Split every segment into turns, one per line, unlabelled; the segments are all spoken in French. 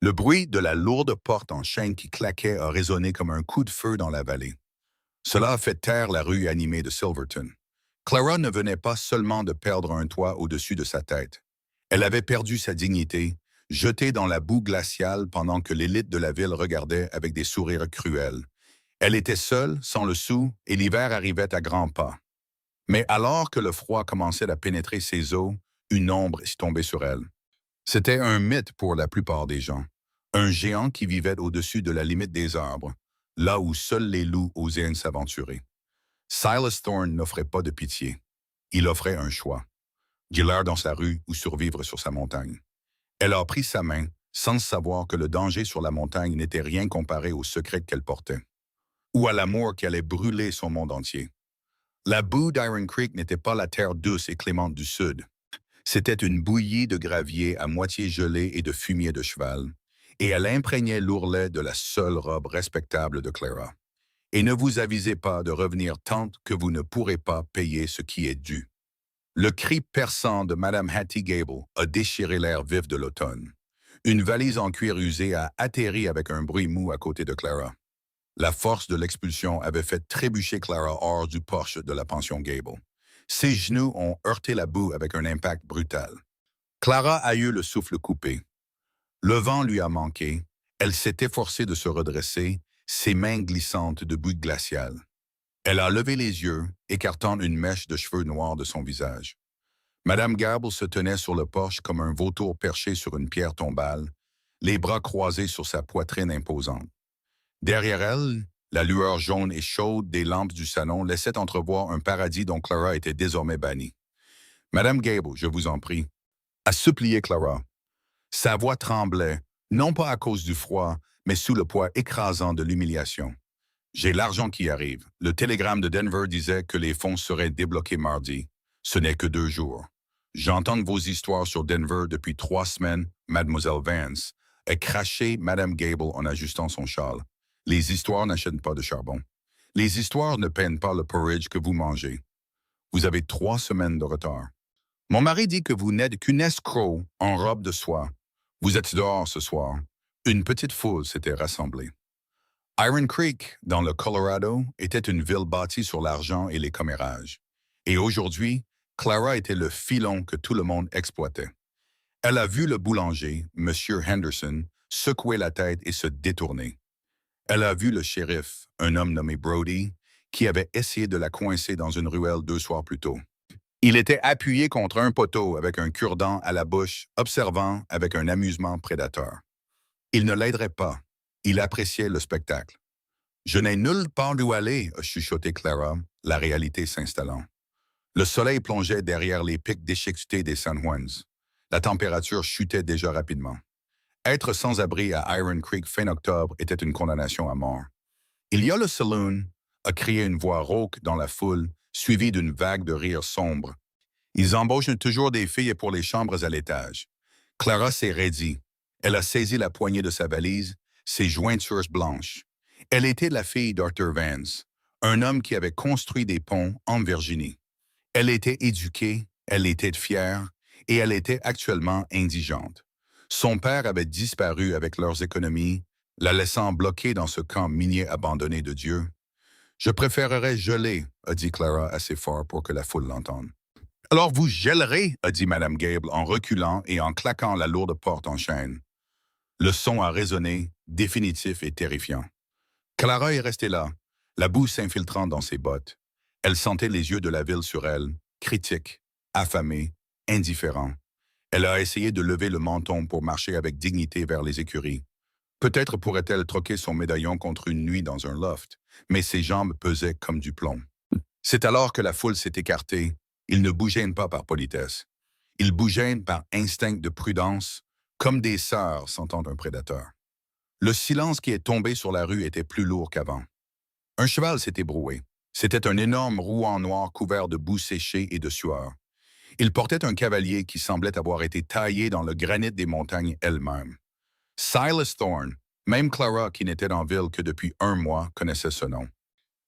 Le bruit de la lourde porte en chêne qui claquait a résonné comme un coup de feu dans la vallée. Cela a fait taire la rue animée de Silverton. Clara ne venait pas seulement de perdre un toit au-dessus de sa tête. Elle avait perdu sa dignité, jetée dans la boue glaciale pendant que l'élite de la ville regardait avec des sourires cruels. Elle était seule, sans le sou, et l'hiver arrivait à grands pas. Mais alors que le froid commençait à pénétrer ses os, une ombre est tombée sur elle. C'était un mythe pour la plupart des gens. Un géant qui vivait au-dessus de la limite des arbres, là où seuls les loups osaient s'aventurer. Silas Thorne n'offrait pas de pitié. Il offrait un choix. Guiller dans sa rue ou survivre sur sa montagne. Elle a pris sa main, sans savoir que le danger sur la montagne n'était rien comparé au secret qu'elle portait, ou à l'amour qui allait brûler son monde entier. La boue d'Iron Creek n'était pas la terre douce et clémente du sud. C'était une bouillie de gravier à moitié gelé et de fumier de cheval, et elle imprégnait l'ourlet de la seule robe respectable de Clara. Et ne vous avisez pas de revenir tant que vous ne pourrez pas payer ce qui est dû. Le cri perçant de Madame Hattie Gable a déchiré l'air vif de l'automne. Une valise en cuir usé a atterri avec un bruit mou à côté de Clara. La force de l'expulsion avait fait trébucher Clara hors du porche de la pension Gable. Ses genoux ont heurté la boue avec un impact brutal. Clara a eu le souffle coupé. Le vent lui a manqué. Elle s'est efforcée de se redresser, ses mains glissantes de boue glaciale. Elle a levé les yeux, écartant une mèche de cheveux noirs de son visage. Madame Gable se tenait sur le porche comme un vautour perché sur une pierre tombale, les bras croisés sur sa poitrine imposante. Derrière elle, la lueur jaune et chaude des lampes du salon laissait entrevoir un paradis dont Clara était désormais bannie. Madame Gable, je vous en prie, a supplié Clara. Sa voix tremblait, non pas à cause du froid, mais sous le poids écrasant de l'humiliation. J'ai l'argent qui arrive. Le télégramme de Denver disait que les fonds seraient débloqués mardi. Ce n'est que 2 jours. J'entends vos histoires sur Denver depuis 3 semaines, Mademoiselle Vance, a craché Madame Gable en ajustant son châle. Les histoires n'achètent pas de charbon. Les histoires ne peignent pas le porridge que vous mangez. Vous avez 3 semaines de retard. Mon mari dit que vous n'êtes qu'une escroc en robe de soie. Vous êtes dehors ce soir. Une petite foule s'était rassemblée. Iron Creek, dans le Colorado, était une ville bâtie sur l'argent et les commérages. Et aujourd'hui, Clara était le filon que tout le monde exploitait. Elle a vu le boulanger, M. Henderson, secouer la tête et se détourner. Elle a vu le shérif, un homme nommé Brody, qui avait essayé de la coincer dans une ruelle 2 soirs plus tôt. Il était appuyé contre un poteau avec un cure-dent à la bouche, observant avec un amusement prédateur. Il ne l'aiderait pas. Il appréciait le spectacle. Je n'ai nulle part où aller, a chuchoté Clara, la réalité s'installant. Le soleil plongeait derrière les pics déchiquetés des San Juans. La température chutait déjà rapidement. Être sans abri à Iron Creek fin octobre était une condamnation à mort. Il y a le saloon, a crié une voix rauque dans la foule, suivie d'une vague de rires sombres. Ils embauchent toujours des filles pour les chambres à l'étage. Clara s'est raidie. Elle a saisi la poignée de sa valise, ses jointures blanches. Elle était la fille d'Arthur Vance, un homme qui avait construit des ponts en Virginie. Elle était éduquée, elle était fière, et elle était actuellement indigente. Son père avait disparu avec leurs économies, la laissant bloquée dans ce camp minier abandonné de Dieu. Je préférerais geler, a dit Clara assez fort pour que la foule l'entende. Alors vous gèlerez, a dit Madame Gable en reculant et en claquant la lourde porte en chêne. Le son a résonné, définitif et terrifiant. Clara est restée là, la boue s'infiltrant dans ses bottes. Elle sentait les yeux de la ville sur elle, critiques, affamés, indifférents. Elle a essayé de lever le menton pour marcher avec dignité vers les écuries. Peut-être pourrait-elle troquer son médaillon contre une nuit dans un loft, mais ses jambes pesaient comme du plomb. C'est alors que la foule s'est écartée. Ils ne bougeaient pas par politesse. Ils bougeaient par instinct de prudence, comme des sœurs sentant un prédateur. Le silence qui est tombé sur la rue était plus lourd qu'avant. Un cheval s'était broué. C'était un énorme rouan noir couvert de boue séchée et de sueur. Il portait un cavalier qui semblait avoir été taillé dans le granit des montagnes elles-mêmes. Silas Thorne, même Clara qui n'était en ville que depuis 1 mois, connaissait ce nom.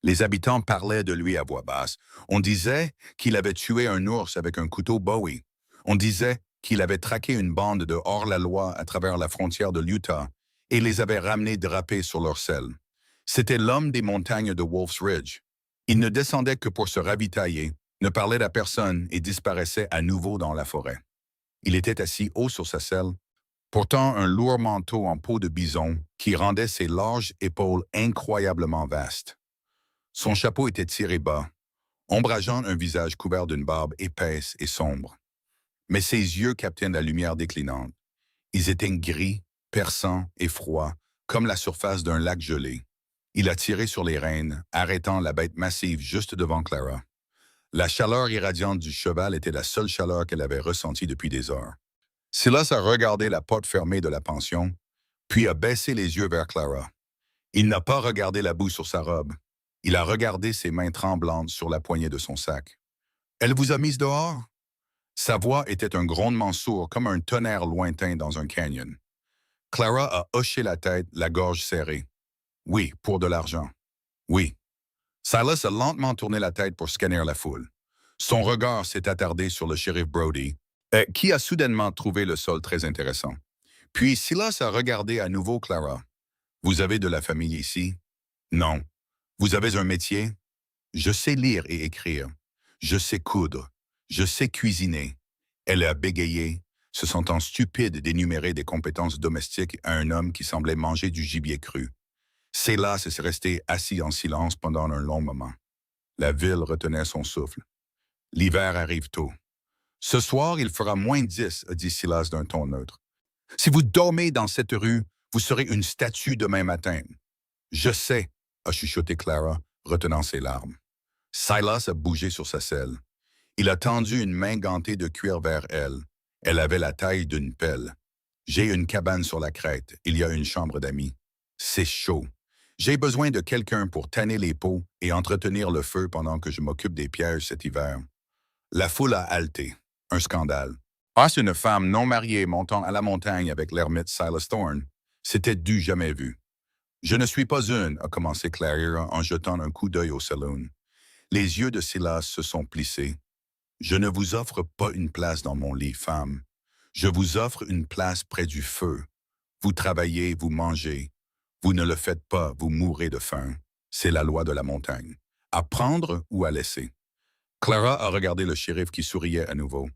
Les habitants parlaient de lui à voix basse. On disait qu'il avait tué un ours avec un couteau Bowie. On disait qu'il avait traqué une bande de hors-la-loi à travers la frontière de l'Utah et les avait ramenés drapés sur leur selle. C'était l'homme des montagnes de Wolf's Ridge. Il ne descendait que pour se ravitailler, ne parlait à personne et disparaissait à nouveau dans la forêt. Il était assis haut sur sa selle, portant un lourd manteau en peau de bison qui rendait ses larges épaules incroyablement vastes. Son chapeau était tiré bas, ombrageant un visage couvert d'une barbe épaisse et sombre. Mais ses yeux captaient la lumière déclinante. Ils étaient gris, perçants et froids, comme la surface d'un lac gelé. Il a tiré sur les rênes, arrêtant la bête massive juste devant Clara. La chaleur irradiante du cheval était la seule chaleur qu'elle avait ressentie depuis des heures. Silas a regardé la porte fermée de la pension, puis a baissé les yeux vers Clara. Il n'a pas regardé la boue sur sa robe. Il a regardé ses mains tremblantes sur la poignée de son sac. « Elle vous a mise dehors? » Sa voix était un grondement sourd comme un tonnerre lointain dans un canyon. Clara a hoché la tête, la gorge serrée. « Oui, pour de l'argent. »« Oui. » Silas a lentement tourné la tête pour scanner la foule. Son regard s'est attardé sur le shérif Brody, qui a soudainement trouvé le sol très intéressant. Puis Silas a regardé à nouveau Clara. « Vous avez de la famille ici? »« Non. »« Vous avez un métier? »« Je sais lire et écrire. Je sais coudre. Je sais cuisiner. » Elle a bégayé, se sentant stupide d'énumérer des compétences domestiques à un homme qui semblait manger du gibier cru. Silas s'est resté assis en silence pendant un long moment. La ville retenait son souffle. L'hiver arrive tôt. « Ce soir, il fera -10, a dit Silas d'un ton neutre. Si vous dormez dans cette rue, vous serez une statue demain matin. Je sais, a chuchoté Clara, retenant ses larmes. Silas a bougé sur sa selle. Il a tendu une main gantée de cuir vers elle. Elle avait la taille d'une pelle. J'ai une cabane sur la crête. Il y a une chambre d'amis. C'est chaud. J'ai besoin de quelqu'un pour tanner les pots et entretenir le feu pendant que je m'occupe des pièges cet hiver. La foule a halté. Un scandale. Est-ce une femme non mariée montant à la montagne avec l'ermite Silas Thorne? C'était du jamais vu. Je ne suis pas une, a commencé Clara en jetant un coup d'œil au saloon. Les yeux de Silas se sont plissés. Je ne vous offre pas une place dans mon lit, femme. Je vous offre une place près du feu. Vous travaillez, vous mangez. Vous ne le faites pas, vous mourrez de faim. C'est la loi de la montagne. À prendre ou à laisser. Clara a regardé le shérif qui souriait à nouveau.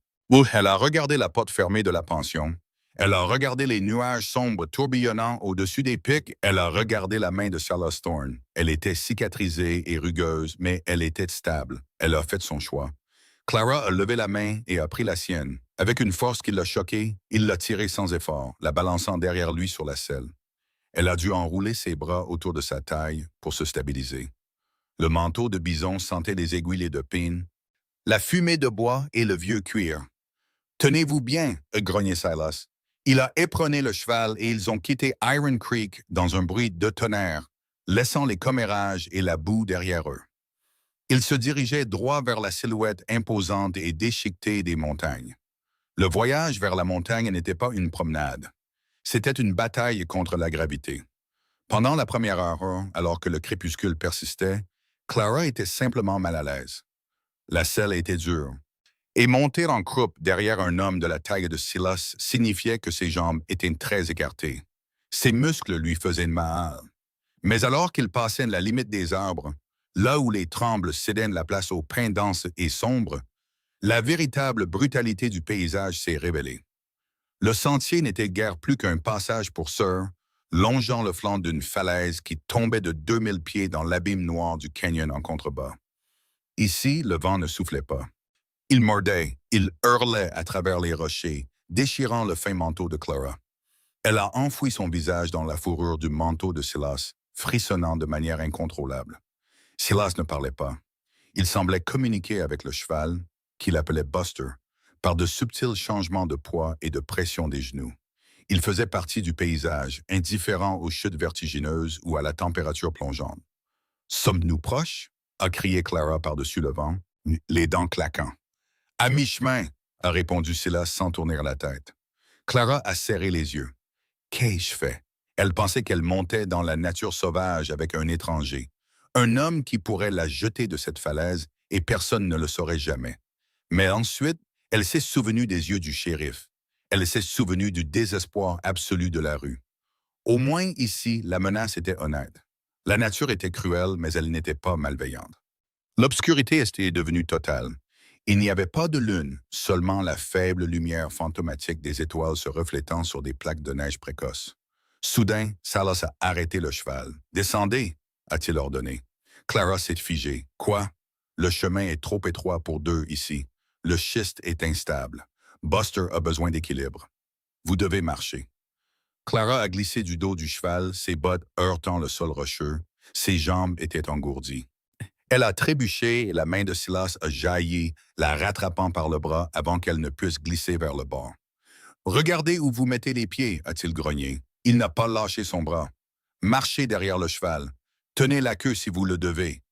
Elle a regardé la porte fermée de la pension. Elle a regardé les nuages sombres tourbillonnant au-dessus des pics. Elle a regardé la main de Silas Thorne. Elle était cicatrisée et rugueuse, mais elle était stable. Elle a fait son choix. Clara a levé la main et a pris la sienne. Avec une force qui l'a choquée, il l'a tirée sans effort, la balançant derrière lui sur la selle. Elle a dû enrouler ses bras autour de sa taille pour se stabiliser. Le manteau de bison sentait les aiguilles de pin, la fumée de bois et le vieux cuir. « Tenez-vous bien, » a grogné Silas. Il a éperonné le cheval et ils ont quitté Iron Creek dans un bruit de tonnerre, laissant les commérages et la boue derrière eux. Ils se dirigeaient droit vers la silhouette imposante et déchiquetée des montagnes. Le voyage vers la montagne n'était pas une promenade. C'était une bataille contre la gravité. Pendant la première heure, alors que le crépuscule persistait, Clara était simplement mal à l'aise. La selle était dure. Et monter en croupe derrière un homme de la taille de Silas signifiait que ses jambes étaient très écartées. Ses muscles lui faisaient mal. Mais alors qu'il passait la limite des arbres, là où les trembles cédaient la place aux pins denses et sombres, la véritable brutalité du paysage s'est révélée. Le sentier n'était guère plus qu'un passage pour Sir, longeant le flanc d'une falaise qui tombait de 2000 pieds dans l'abîme noir du canyon en contrebas. Ici, le vent ne soufflait pas. Il mordait, il hurlait à travers les rochers, déchirant le fin manteau de Clara. Elle a enfoui son visage dans la fourrure du manteau de Silas, frissonnant de manière incontrôlable. Silas ne parlait pas. Il semblait communiquer avec le cheval, qu'il appelait Buster, par de subtils changements de poids et de pression des genoux. Il faisait partie du paysage, indifférent aux chutes vertigineuses ou à la température plongeante. « Sommes-nous proches ?» a crié Clara par-dessus le vent, les dents claquant. « À mi-chemin !» a répondu Silas sans tourner la tête. Clara a serré les yeux. « Qu'ai-je fait ?» Elle pensait qu'elle montait dans la nature sauvage avec un étranger, un homme qui pourrait la jeter de cette falaise et personne ne le saurait jamais. Mais ensuite, elle s'est souvenue des yeux du shérif, Elle s'est souvenue du désespoir absolu de la rue. Au moins ici, la menace était honnête. La nature était cruelle, mais elle n'était pas malveillante. L'obscurité était devenue totale. Il n'y avait pas de lune, seulement la faible lumière fantomatique des étoiles se reflétant sur des plaques de neige précoces. Soudain, Salas a arrêté le cheval. « Descendez !» a-t-il ordonné. Clara s'est figée. « Quoi? Le chemin est trop étroit pour deux ici. Le schiste est instable. Buster a besoin d'équilibre. Vous devez marcher. » Clara a glissé du dos du cheval, ses bottes heurtant le sol rocheux. Ses jambes étaient engourdies. Elle a trébuché et la main de Silas a jailli, la rattrapant par le bras avant qu'elle ne puisse glisser vers le bord. « Regardez où vous mettez les pieds, a-t-il grogné. Il n'a pas lâché son bras. Marchez derrière le cheval. Tenez la queue si vous le devez.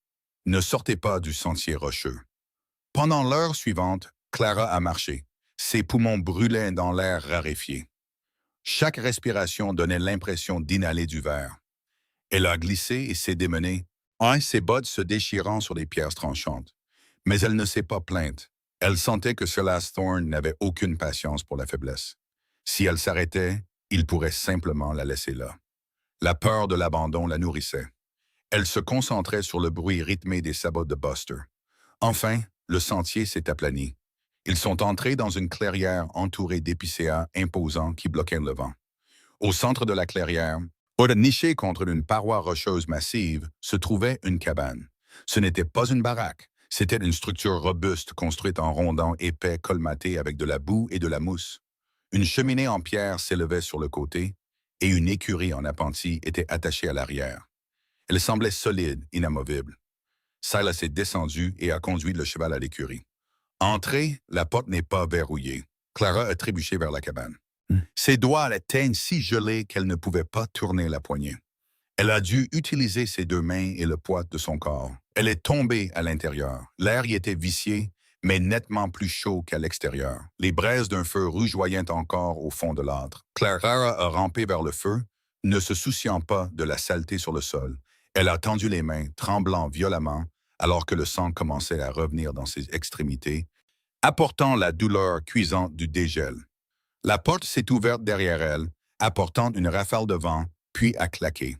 Ne sortez pas du sentier rocheux. » Pendant l'heure suivante, Clara a marché. Ses poumons brûlaient dans l'air raréfié. Chaque respiration donnait l'impression d'inhaler du verre. Elle a glissé et s'est démenée, ses bottes se déchirant sur les pierres tranchantes. Mais elle ne s'est pas plainte. Elle sentait que Silas Thorne n'avait aucune patience pour la faiblesse. Si elle s'arrêtait, il pourrait simplement la laisser là. La peur de l'abandon la nourrissait. Elle se concentrait sur le bruit rythmé des sabots de Buster. Enfin, le sentier s'est aplani. Ils sont entrés dans une clairière entourée d'épicéas imposants qui bloquaient le vent. Au centre de la clairière, nichée contre une paroi rocheuse massive, se trouvait une cabane. Ce n'était pas une baraque, c'était une structure robuste construite en rondins épais colmatés avec de la boue et de la mousse. Une cheminée en pierre s'élevait sur le côté et une écurie en appentis était attachée à l'arrière. Elle semblait solide, inamovible. Silas est descendu et a conduit le cheval à l'écurie. Entrée, la porte n'est pas verrouillée. Clara a trébuché vers la cabane. Ses doigts étaient si gelés qu'elle ne pouvait pas tourner la poignée. Elle a dû utiliser ses deux mains et le poids de son corps. Elle est tombée à l'intérieur. L'air y était vicié, mais nettement plus chaud qu'à l'extérieur. Les braises d'un feu rougeoyaient encore au fond de l'âtre. Clara a rampé vers le feu, ne se souciant pas de la saleté sur le sol. Elle a tendu les mains, tremblant violemment, alors que le sang commençait à revenir dans ses extrémités, apportant la douleur cuisante du dégel. La porte s'est ouverte derrière elle, apportant une rafale de vent, puis a claqué.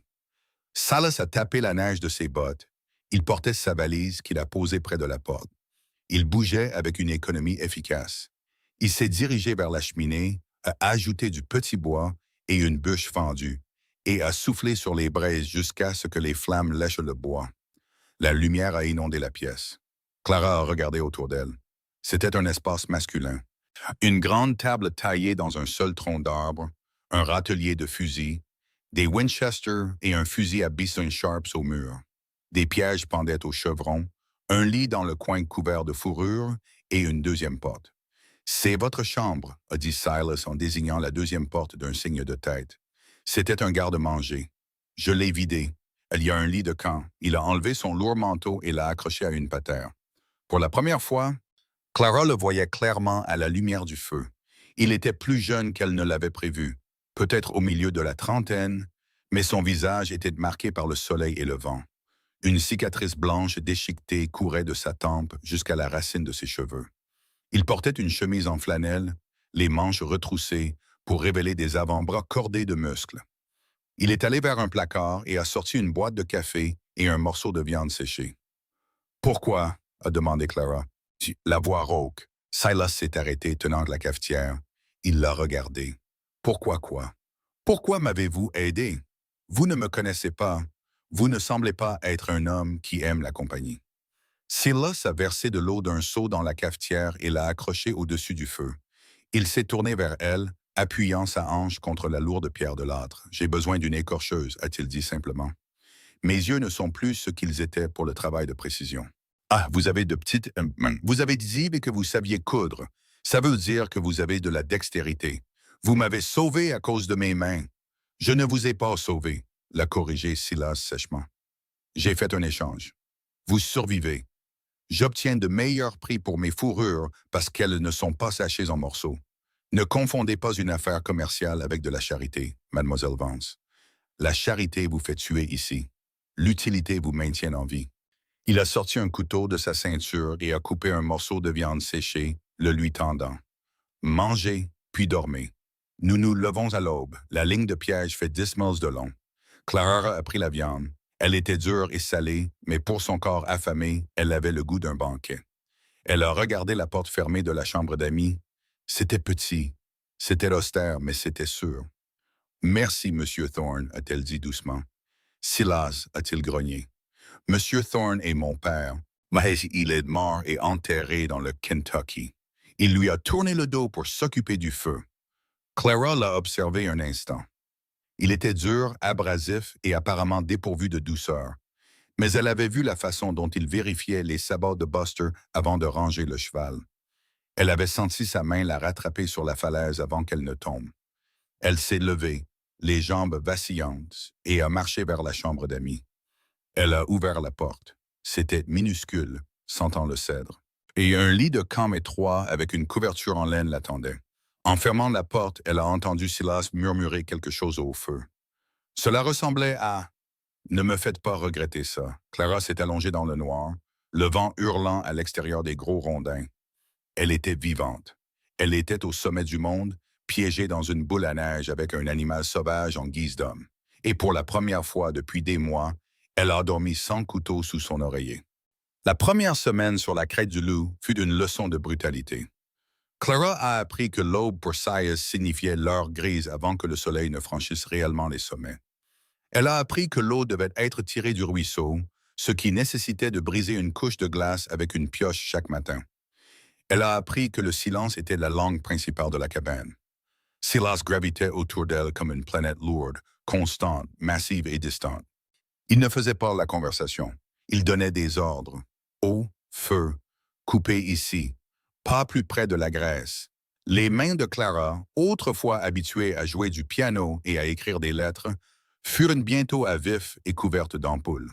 Silas a tapé la neige de ses bottes. Il portait sa valise qu'il a posée près de la porte. Il bougeait avec une économie efficace. Il s'est dirigé vers la cheminée, a ajouté du petit bois et une bûche fendue, et a soufflé sur les braises jusqu'à ce que les flammes lèchent le bois. La lumière a inondé la pièce. Clara a regardé autour d'elle. C'était un espace masculin. Une grande table taillée dans un seul tronc d'arbre, un râtelier de fusils, des Winchester et un fusil à Beeson Sharps au mur. Des pièges pendaient au chevron, un lit dans le coin couvert de fourrure et une deuxième porte. « C'est votre chambre », a dit Silas en désignant la deuxième porte d'un signe de tête. C'était un garde-manger. Je l'ai vidé. Il y a un lit de camp. Il a enlevé son lourd manteau et l'a accroché à une patère. Pour la première fois, Clara le voyait clairement à la lumière du feu. Il était plus jeune qu'elle ne l'avait prévu, peut-être au milieu de la trentaine, mais son visage était marqué par le soleil et le vent. Une cicatrice blanche déchiquetée courait de sa tempe jusqu'à la racine de ses cheveux. Il portait une chemise en flanelle, les manches retroussées pour révéler des avant-bras cordés de muscles. Il est allé vers un placard et a sorti une boîte de café et un morceau de viande séchée. « Pourquoi ?» a demandé Clara. La voix rauque. Silas s'est arrêté tenant la cafetière. Il l'a regardé. « Pourquoi quoi? Pourquoi m'avez-vous aidé? Vous ne me connaissez pas. Vous ne semblez pas être un homme qui aime la compagnie. » Silas a versé de l'eau d'un seau dans la cafetière et l'a accrochée au-dessus du feu. Il s'est tourné vers elle, appuyant sa hanche contre la lourde pierre de l'âtre. « J'ai besoin d'une écorcheuse, a-t-il dit simplement. Mes yeux ne sont plus ce qu'ils étaient pour le travail de précision. Ah, vous avez de petites mains. Vous avez dit que vous saviez coudre. Ça veut dire que vous avez de la dextérité. Vous m'avez sauvé à cause de mes mains. Je ne vous ai pas sauvé, l'a corrigé Silas sèchement. J'ai fait un échange. Vous survivez. J'obtiens de meilleurs prix pour mes fourrures parce qu'elles ne sont pas sachées en morceaux. Ne confondez pas une affaire commerciale avec de la charité, mademoiselle Vance. La charité vous fait tuer ici. L'utilité vous maintient en vie. Il a sorti un couteau de sa ceinture et a coupé un morceau de viande séchée, le lui tendant. « Mangez, puis dormez. Nous nous levons à l'aube. La ligne de piège fait 10 miles de long. Clara a pris la viande. Elle était dure et salée, mais pour son corps affamé, elle avait le goût d'un banquet. Elle a regardé la porte fermée de la chambre d'amis. C'était petit. C'était austère, mais c'était sûr. Merci, Monsieur Thorne, a-t-elle dit doucement. Silas, a-t-il grogné. Monsieur Thorne est mon père, mais il est mort et enterré dans le Kentucky. Il lui a tourné le dos pour s'occuper du feu. Clara l'a observé un instant. Il était dur, abrasif et apparemment dépourvu de douceur. Mais elle avait vu la façon dont il vérifiait les sabots de Buster avant de ranger le cheval. Elle avait senti sa main la rattraper sur la falaise avant qu'elle ne tombe. Elle s'est levée, les jambes vacillantes, et a marché vers la chambre d'amis. Elle a ouvert la porte. C'était minuscule, sentant le cèdre. Et un lit de camp étroit avec une couverture en laine l'attendait. En fermant la porte, elle a entendu Silas murmurer quelque chose au feu. Cela ressemblait à « Ne me faites pas regretter ça ». Clara s'est allongée dans le noir, le vent hurlant à l'extérieur des gros rondins. Elle était vivante. Elle était au sommet du monde, piégée dans une boule à neige avec un animal sauvage en guise d'homme. Et pour la première fois depuis des mois, elle a dormi sans couteau sous son oreiller. La première semaine sur la crête du loup fut une leçon de brutalité. Clara a appris que l'aube pour Silas signifiait l'heure grise avant que le soleil ne franchisse réellement les sommets. Elle a appris que l'eau devait être tirée du ruisseau, ce qui nécessitait de briser une couche de glace avec une pioche chaque matin. Elle a appris que le silence était la langue principale de la cabane. Silas gravitait autour d'elle comme une planète lourde, constante, massive et distante. Il ne faisait pas la conversation. Il donnait des ordres. Eau, feu, coupez ici, pas plus près de la graisse. Les mains de Clara, autrefois habituées à jouer du piano et à écrire des lettres, furent bientôt à vif et couvertes d'ampoules.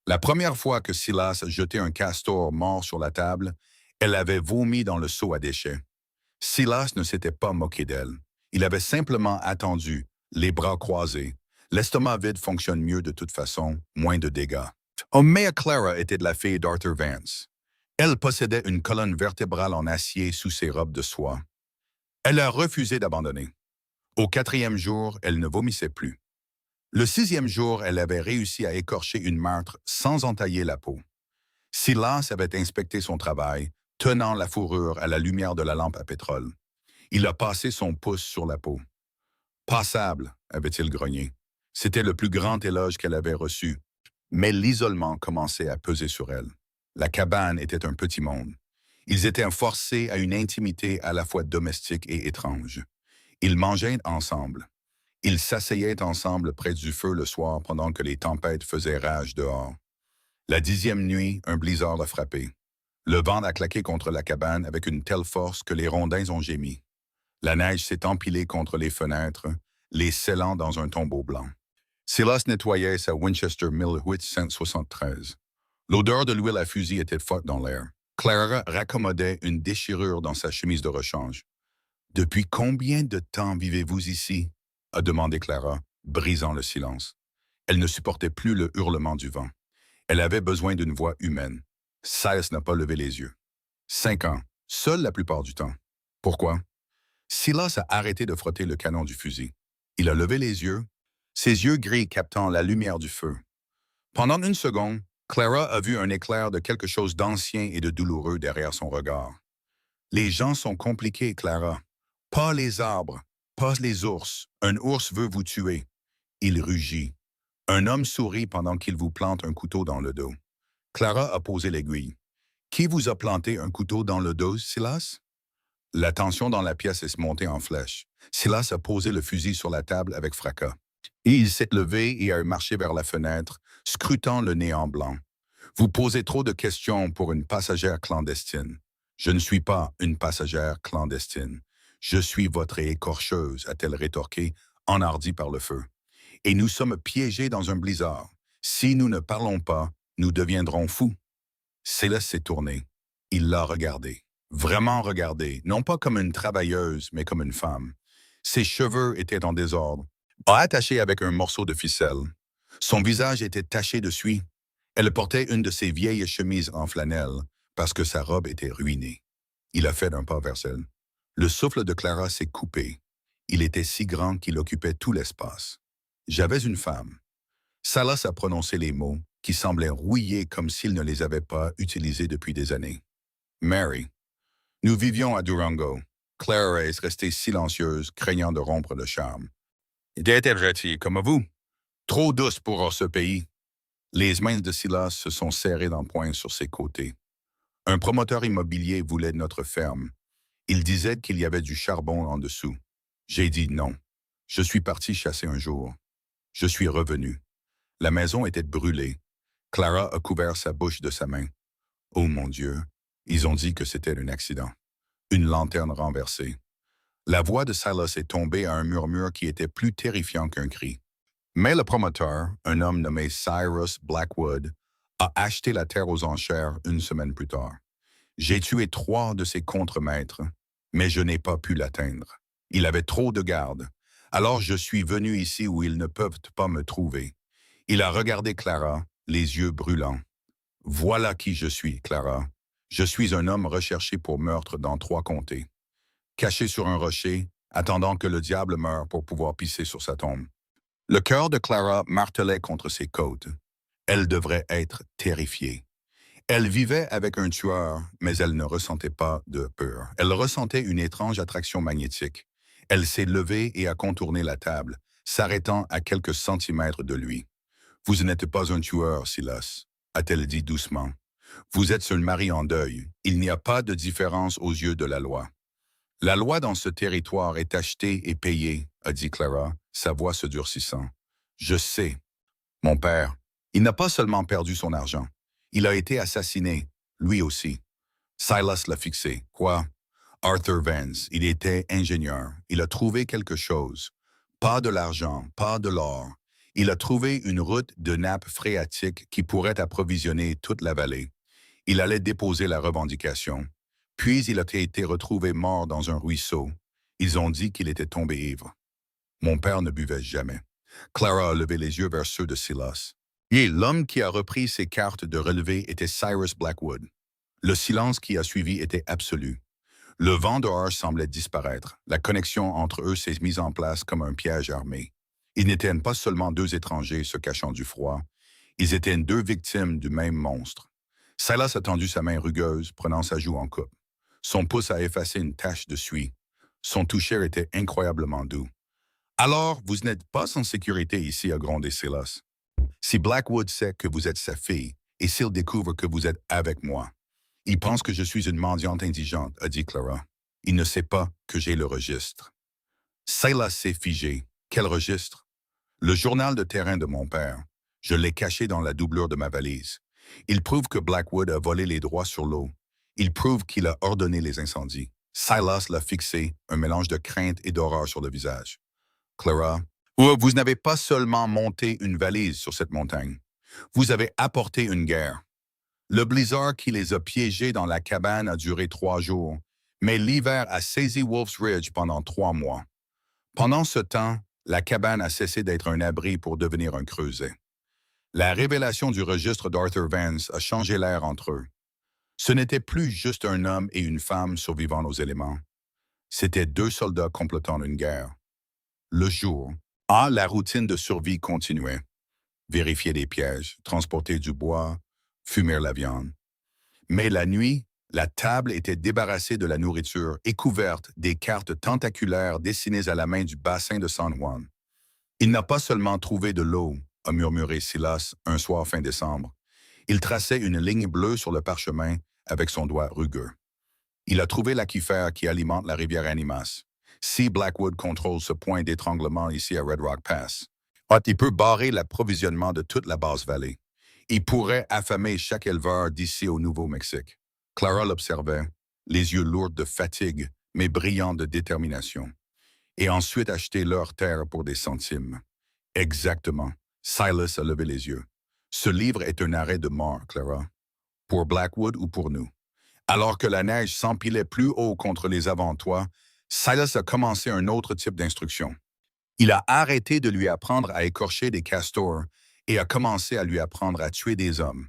La première fois que Silas jetait un castor mort sur la table, elle avait vomi dans le seau à déchets. Silas ne s'était pas moqué d'elle. Il avait simplement attendu, les bras croisés. L'estomac vide fonctionne mieux de toute façon, moins de dégâts. Omea Clara était de la fille d'Arthur Vance. Elle possédait une colonne vertébrale en acier sous ses robes de soie. Elle a refusé d'abandonner. Au 4e jour, elle ne vomissait plus. Le 6e jour, elle avait réussi à écorcher une martre sans entailler la peau. Silas avait inspecté son travail, tenant la fourrure à la lumière de la lampe à pétrole. Il a passé son pouce sur la peau. « Passable », avait-il grogné. C'était le plus grand éloge qu'elle avait reçu. Mais l'isolement commençait à peser sur elle. La cabane était un petit monde. Ils étaient forcés à une intimité à la fois domestique et étrange. Ils mangeaient ensemble. Ils s'asseyaient ensemble près du feu le soir pendant que les tempêtes faisaient rage dehors. La 10e nuit, un blizzard a frappé. Le vent a claqué contre la cabane avec une telle force que les rondins ont gémi. La neige s'est empilée contre les fenêtres, les scellant dans un tombeau blanc. Silas nettoyait sa Winchester 1873. L'odeur de l'huile à fusil était forte dans l'air. Clara raccommodait une déchirure dans sa chemise de rechange. « Depuis combien de temps vivez-vous ici ?» a demandé Clara, brisant le silence. Elle ne supportait plus le hurlement du vent. Elle avait besoin d'une voix humaine. Silas n'a pas levé les yeux. 5 ans, seul la plupart du temps. Pourquoi? Silas a arrêté de frotter le canon du fusil. Il a levé les yeux, ses yeux gris captant la lumière du feu. Pendant une seconde, Clara a vu un éclair de quelque chose d'ancien et de douloureux derrière son regard. « Les gens sont compliqués, Clara. Pas les arbres, pas les ours. Un ours veut vous tuer. » Il rugit. Un homme sourit pendant qu'il vous plante un couteau dans le dos. Clara a posé l'aiguille. « Qui vous a planté un couteau dans le dos, Silas? » La tension dans la pièce est montée en flèche. Silas a posé le fusil sur la table avec fracas. Et il s'est levé et a marché vers la fenêtre, scrutant le néant blanc. « Vous posez trop de questions pour une passagère clandestine. »« Je ne suis pas une passagère clandestine. Je suis votre écorcheuse, a-t-elle rétorqué, enhardie par le feu. « Et nous sommes piégés dans un blizzard. Si nous ne parlons pas, nous deviendrons fous. » Silas s'est tourné. Il l'a regardé. Vraiment regardé, non pas comme une travailleuse, mais comme une femme. Ses cheveux étaient en désordre, attachés avec un morceau de ficelle. Son visage était taché de suie. Elle portait une de ses vieilles chemises en flanelle, parce que sa robe était ruinée. Il a fait un pas vers elle. Le souffle de Clara s'est coupé. Il était si grand qu'il occupait tout l'espace. J'avais une femme. Silas a prononcé les mots, qui semblaient rouillés comme s'il ne les avait pas utilisés depuis des années. Mary. Nous vivions à Durango. Clara est restée silencieuse, craignant de rompre le charme. Était-elle comme vous? Trop douce pour ce pays. Les mains de Silas se sont serrées d'un poing sur ses côtés. Un promoteur immobilier voulait notre ferme. Il disait qu'il y avait du charbon en dessous. J'ai dit non. Je suis parti chasser un jour. Je suis revenu. La maison était brûlée. Clara a couvert sa bouche de sa main. Oh mon Dieu, ils ont dit que c'était un accident. Une lanterne renversée. La voix de Silas est tombée à un murmure qui était plus terrifiant qu'un cri. Mais le promoteur, un homme nommé Cyrus Blackwood, a acheté la terre aux enchères une semaine plus tard. J'ai tué 3 de ses contremaîtres, mais je n'ai pas pu l'atteindre. Il avait trop de gardes. Alors je suis venu ici où ils ne peuvent pas me trouver. Il a regardé Clara, les yeux brûlants. Voilà qui je suis, Clara. Je suis un homme recherché pour meurtre dans 3 comtés. Caché sur un rocher, attendant que le diable meure pour pouvoir pisser sur sa tombe. Le cœur de Clara martelait contre ses côtes. Elle devrait être terrifiée. Elle vivait avec un tueur, mais elle ne ressentait pas de peur. Elle ressentait une étrange attraction magnétique. Elle s'est levée et a contourné la table, s'arrêtant à quelques centimètres de lui. « Vous n'êtes pas un tueur, Silas, a-t-elle dit doucement. Vous êtes un mari en deuil. Il n'y a pas de différence aux yeux de la loi. La loi dans ce territoire est achetée et payée, a dit Clara, sa voix se durcissant. Je sais. Mon père, il n'a pas seulement perdu son argent. Il a été assassiné, lui aussi. Silas l'a fixé. Quoi? Arthur Vance, il était ingénieur. Il a trouvé quelque chose. Pas de l'argent, pas de l'or. Il a trouvé une route de nappe phréatique qui pourrait approvisionner toute la vallée. Il allait déposer la revendication. Puis il a été retrouvé mort dans un ruisseau. Ils ont dit qu'il était tombé ivre. Mon père ne buvait jamais. Clara a levé les yeux vers ceux de Silas. Et l'homme qui a repris ses cartes de relevé était Cyrus Blackwood. Le silence qui a suivi était absolu. Le vent dehors semblait disparaître. La connexion entre eux s'est mise en place comme un piège armé. Ils n'étaient pas seulement 2 étrangers se cachant du froid. Ils étaient 2 victimes du même monstre. Silas a tendu sa main rugueuse, prenant sa joue en coupe. Son pouce a effacé une tache de suie. Son toucher était incroyablement doux. « Alors, vous n'êtes pas en sécurité ici, a grondé Silas. Si Blackwood sait que vous êtes sa fille, et s'il découvre que vous êtes avec moi, il pense que je suis une mendiante indigente, a dit Clara. Il ne sait pas que j'ai le registre. » Silas s'est figé. Quel registre? Le journal de terrain de mon père. Je l'ai caché dans la doublure de ma valise. Il prouve que Blackwood a volé les droits sur l'eau. Il prouve qu'il a ordonné les incendies. Silas l'a fixé, un mélange de crainte et d'horreur sur le visage. Clara, vous n'avez pas seulement monté une valise sur cette montagne. Vous avez apporté une guerre. Le blizzard qui les a piégés dans la cabane a duré 3 jours, mais l'hiver a saisi Wolf's Ridge pendant 3 mois. Pendant ce temps, la cabane a cessé d'être un abri pour devenir un creuset. La révélation du registre d'Arthur Vance a changé l'air entre eux. Ce n'était plus juste un homme et une femme survivant aux éléments. C'étaient 2 soldats complotant une guerre. Le jour, la routine de survie continuait. Vérifier les pièges, transporter du bois, fumer la viande. Mais la nuit, la table était débarrassée de la nourriture et couverte des cartes tentaculaires dessinées à la main du bassin de San Juan. Il n'a pas seulement trouvé de l'eau, a murmuré Silas un soir fin décembre. Il traçait une ligne bleue sur le parchemin avec son doigt rugueux. Il a trouvé l'aquifère qui alimente la rivière Animas. Si Blackwood contrôle ce point d'étranglement ici à Red Rock Pass, il peut barrer l'approvisionnement de toute la basse-vallée. Il pourrait affamer chaque éleveur d'ici au Nouveau-Mexique. Clara l'observait, les yeux lourds de fatigue, mais brillants de détermination. Et ensuite acheter leur terre pour des centimes. Exactement. Silas a levé les yeux. Ce livre est un arrêt de mort, Clara. Pour Blackwood ou pour nous. Alors que la neige s'empilait plus haut contre les avant-toits, Silas a commencé un autre type d'instruction. Il a arrêté de lui apprendre à écorcher des castors et a commencé à lui apprendre à tuer des hommes.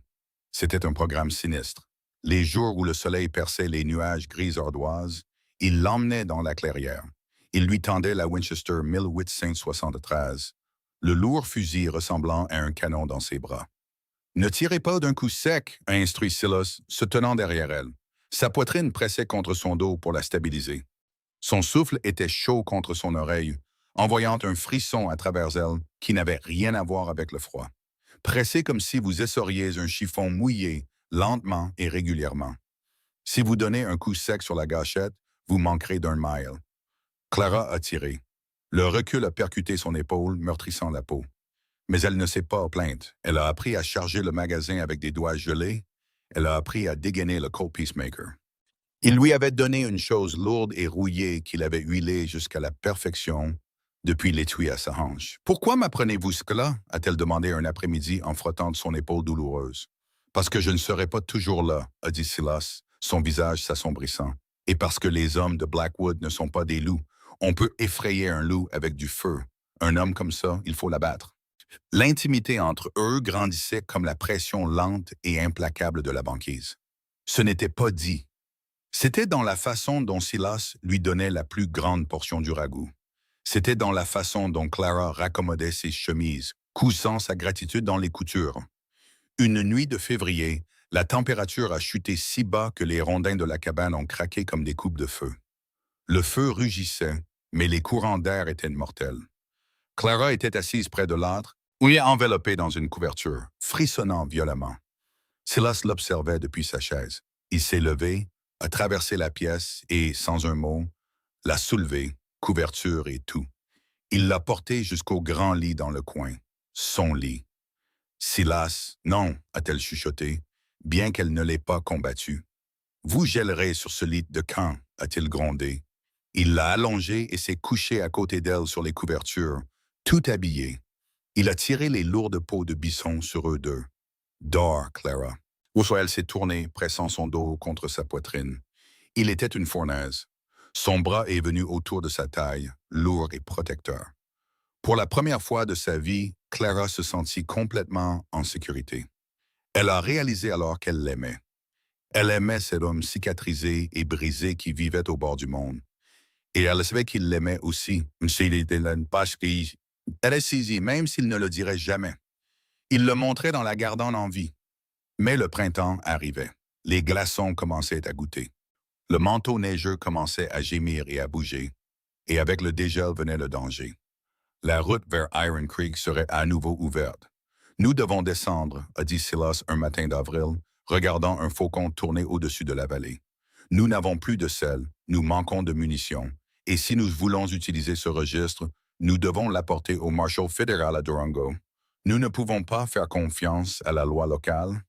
C'était un programme sinistre. Les jours où le soleil perçait les nuages gris ardoises, Il l'emmenait dans la clairière. Il lui tendait la Winchester 1873, le lourd fusil ressemblant à un canon dans ses bras. Ne tirez pas d'un coup sec, a instruit Silas, se tenant derrière elle. Sa poitrine pressait contre son dos pour la stabiliser. Son souffle était chaud contre son oreille, envoyant un frisson à travers elle qui n'avait rien à voir avec le froid. Pressez comme si vous essoriez un chiffon mouillé, lentement et régulièrement. Si vous donnez un coup sec sur la gâchette, vous manquerez d'un mile. Clara a tiré. Le recul a percuté son épaule, meurtrissant la peau. Mais elle ne s'est pas plainte. Elle a appris à charger le magasin avec des doigts gelés. Elle a appris à dégainer le Colt Peacemaker. Il lui avait donné une chose lourde et rouillée qu'il avait huilée jusqu'à la perfection depuis l'étui à sa hanche. « Pourquoi m'apprenez-vous cela ?» a-t-elle demandé un après-midi en frottant de son épaule douloureuse. « Parce que je ne serai pas toujours là, » a dit Silas, son visage s'assombrissant. « Et parce que les hommes de Blackwood ne sont pas des loups. On peut effrayer un loup avec du feu. Un homme comme ça, il faut l'abattre. » L'intimité entre eux grandissait comme la pression lente et implacable de la banquise. Ce n'était pas dit. C'était dans la façon dont Silas lui donnait la plus grande portion du ragoût. C'était dans la façon dont Clara raccommodait ses chemises, couchant sa gratitude dans les coutures. Une nuit de février, la température a chuté si bas que les rondins de la cabane ont craqué comme des coupes de feu. Le feu rugissait, mais les courants d'air étaient mortels. Clara était assise près de l'âtre, enveloppée dans une couverture, frissonnant violemment. Silas l'observait depuis sa chaise. Il s'est levé, a traversé la pièce et, sans un mot, l'a soulevée, couverture et tout. Il l'a portée jusqu'au grand lit dans le coin, son lit. Silas, non, a-t-elle chuchoté, bien qu'elle ne l'ait pas combattu. Vous gèlerez sur ce lit de camp, a-t-il grondé. Il l'a allongée et s'est couché à côté d'elle sur les couvertures, tout habillé. Il a tiré les lourdes peaux de bison sur eux deux. Dors, Clara. Elle s'est tournée, pressant son dos contre sa poitrine. Il était une fournaise. Son bras est venu autour de sa taille, lourd et protecteur. Pour la première fois de sa vie, Clara se sentit complètement en sécurité. Elle a réalisé alors qu'elle l'aimait. Elle aimait cet homme cicatrisé et brisé qui vivait au bord du monde. Et elle savait qu'il l'aimait aussi, elle est saisie, même s'il ne le dirait jamais. Il le montrait dans la gardant en vie. Mais le printemps arrivait. Les glaçons commençaient à goûter. Le manteau neigeux commençait à gémir et à bouger. Et avec le dégel venait le danger. La route vers Iron Creek serait à nouveau ouverte. Nous devons descendre, a dit Silas un matin d'avril, regardant un faucon tourner au-dessus de la vallée. Nous n'avons plus de sel, nous manquons de munitions. Et si nous voulons utiliser ce registre, nous devons l'apporter au Marshal fédéral à Durango. Nous ne pouvons pas faire confiance à la loi locale.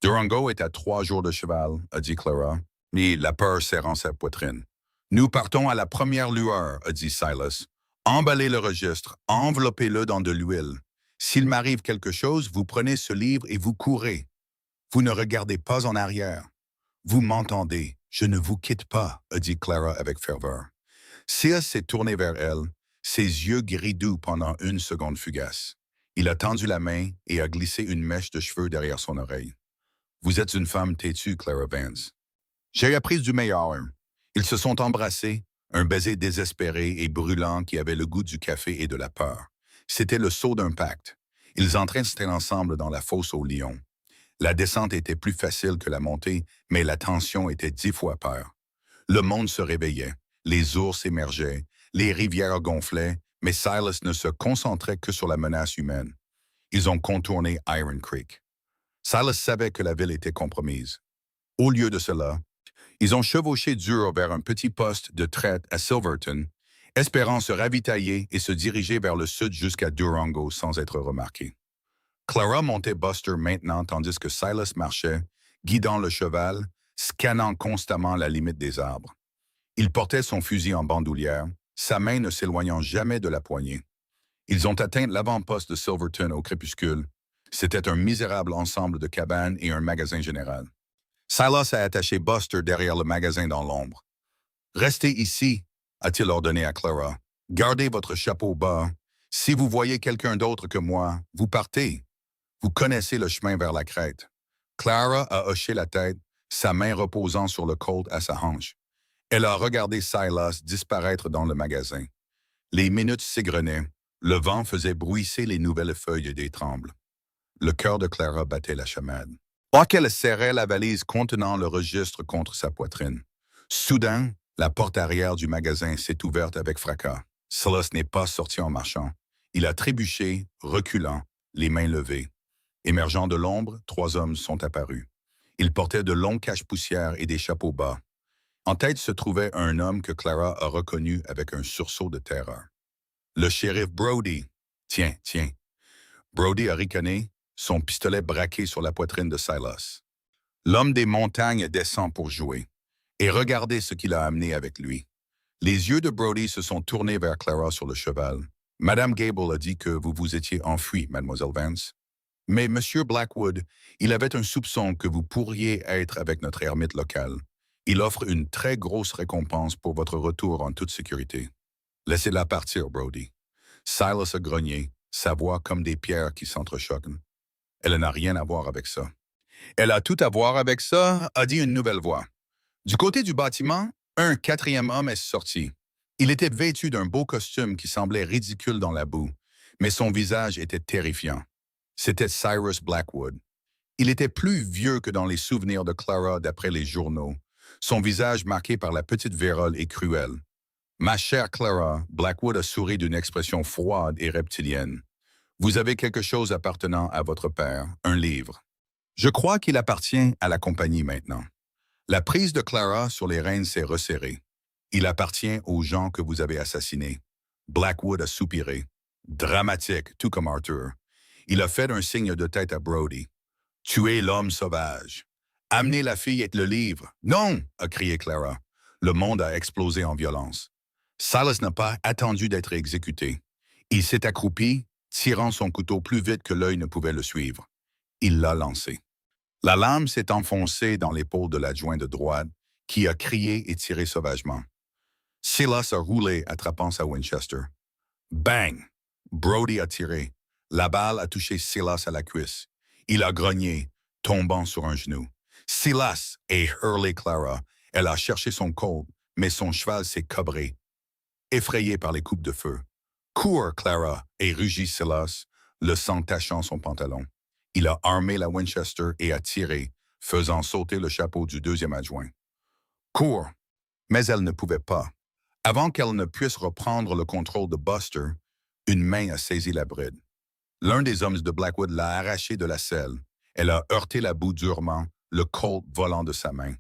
Durango est à 3 jours de cheval, a dit Clara, mais la peur serrant sa poitrine. Nous partons à la première lueur, a dit Silas. Emballez le registre, enveloppez-le dans de l'huile. S'il m'arrive quelque chose, vous prenez ce livre et vous courez. Vous ne regardez pas en arrière. Vous m'entendez, je ne vous quitte pas, a dit Clara avec ferveur. Silas s'est tourné vers elle, ses yeux gris-doux pendant une seconde fugace. Il a tendu la main et a glissé une mèche de cheveux derrière son oreille. Vous êtes une femme têtue, Clara Vance. J'ai appris du meilleur. Ils se sont embrassés, un baiser désespéré et brûlant qui avait le goût du café et de la peur. C'était le sceau d'un pacte. Ils entraient ensemble dans la fosse au lion. La descente était plus facile que la montée, mais la tension était 10 fois peur. Le monde se réveillait, les ours émergeaient, les rivières gonflaient, mais Silas ne se concentrait que sur la menace humaine. Ils ont contourné Iron Creek. Silas savait que la ville était compromise. Au lieu de cela, ils ont chevauché dur vers un petit poste de traite à Silverton, espérant se ravitailler et se diriger vers le sud jusqu'à Durango sans être remarqués. Clara montait Buster maintenant tandis que Silas marchait, guidant le cheval, scannant constamment la limite des arbres. Il portait son fusil en bandoulière, sa main ne s'éloignant jamais de la poignée. Ils ont atteint l'avant-poste de Silverton au crépuscule. C'était un misérable ensemble de cabanes et un magasin général. Silas a attaché Buster derrière le magasin dans l'ombre. « Restez ici », a-t-il ordonné à Clara. « Gardez votre chapeau bas. Si vous voyez quelqu'un d'autre que moi, vous partez. Vous connaissez le chemin vers la crête. » Clara a hoché la tête, sa main reposant sur le Colt à sa hanche. Elle a regardé Silas disparaître dans le magasin. Les minutes s'égrenaient. Le vent faisait bruisser les nouvelles feuilles des trembles. Le cœur de Clara battait la chamade. Alors qu'elle serrait la valise contenant le registre contre sa poitrine. Soudain, la porte arrière du magasin s'est ouverte avec fracas. Silas n'est pas sorti en marchant. Il a trébuché, reculant, les mains levées. Émergeant de l'ombre, 3 hommes sont apparus. Ils portaient de longs cache-poussières et des chapeaux bas. En tête se trouvait un homme que Clara a reconnu avec un sursaut de terreur. Le shérif Brody. Tiens, tiens. Brody a ricané, son pistolet braqué sur la poitrine de Silas. L'homme des montagnes descend pour jouer. Et regardez ce qu'il a amené avec lui. Les yeux de Brody se sont tournés vers Clara sur le cheval. Madame Gable a dit que vous vous étiez enfuie, Mademoiselle Vance. Mais Monsieur Blackwood, il avait un soupçon que vous pourriez être avec notre ermite local. Il offre une très grosse récompense pour votre retour en toute sécurité. Laissez-la partir, Brody. Silas a grogné, sa voix comme des pierres qui s'entrechoquent. Elle n'a rien à voir avec ça. Elle a tout à voir avec ça, a dit une nouvelle voix. Du côté du bâtiment, un 4e homme est sorti. Il était vêtu d'un beau costume qui semblait ridicule dans la boue, mais son visage était terrifiant. C'était Cyrus Blackwood. Il était plus vieux que dans les souvenirs de Clara d'après les journaux, son visage marqué par la petite vérole et cruelle. Ma chère Clara, Blackwood a souri d'une expression froide et reptilienne. Vous avez quelque chose appartenant à votre père, un livre. Je crois qu'il appartient à la compagnie maintenant. La prise de Clara sur les rênes s'est resserrée. Il appartient aux gens que vous avez assassinés. Blackwood a soupiré. Dramatique, tout comme Arthur. Il a fait un signe de tête à Brody. Tuez l'homme sauvage. Amenez la fille et le livre. Non, a crié Clara. Le monde a explosé en violence. Silas n'a pas attendu d'être exécuté. Il s'est accroupi, tirant son couteau plus vite que l'œil ne pouvait le suivre. Il l'a lancé. La lame s'est enfoncée dans l'épaule de l'adjoint de droite, qui a crié et tiré sauvagement. Silas a roulé, attrapant sa Winchester. Bang! Brody a tiré. La balle a touché Silas à la cuisse. Il a grogné, tombant sur un genou. Silas! Et hurlé Clara. Elle a cherché son Colt, mais son cheval s'est cabré, effrayé par les coupes de feu. Cours, Clara! Et rugit Silas, le sang tachant son pantalon. Il a armé la Winchester et a tiré, faisant sauter le chapeau du 2e adjoint. Cours! Mais elle ne pouvait pas. Avant qu'elle ne puisse reprendre le contrôle de Buster, une main a saisi la bride. L'un des hommes de Blackwood l'a arraché de la selle. Elle a heurté la boue durement, le Colt volant de sa main.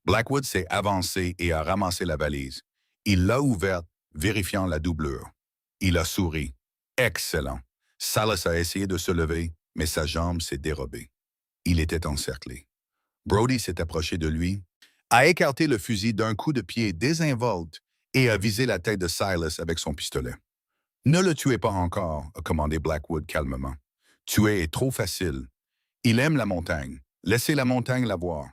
Blackwood s'est avancé et a ramassé la valise. Il l'a ouverte, vérifiant la doublure. Il a souri. Excellent. Silas a essayé de se lever, mais sa jambe s'est dérobée. Il était encerclé. Brody s'est approché de lui, a écarté le fusil d'un coup de pied désinvolte et a visé la tête de Silas avec son pistolet. « Ne le tuez pas encore », a commandé Blackwood calmement. « Tuer est trop facile. Il aime la montagne. Laissez la montagne la voir. »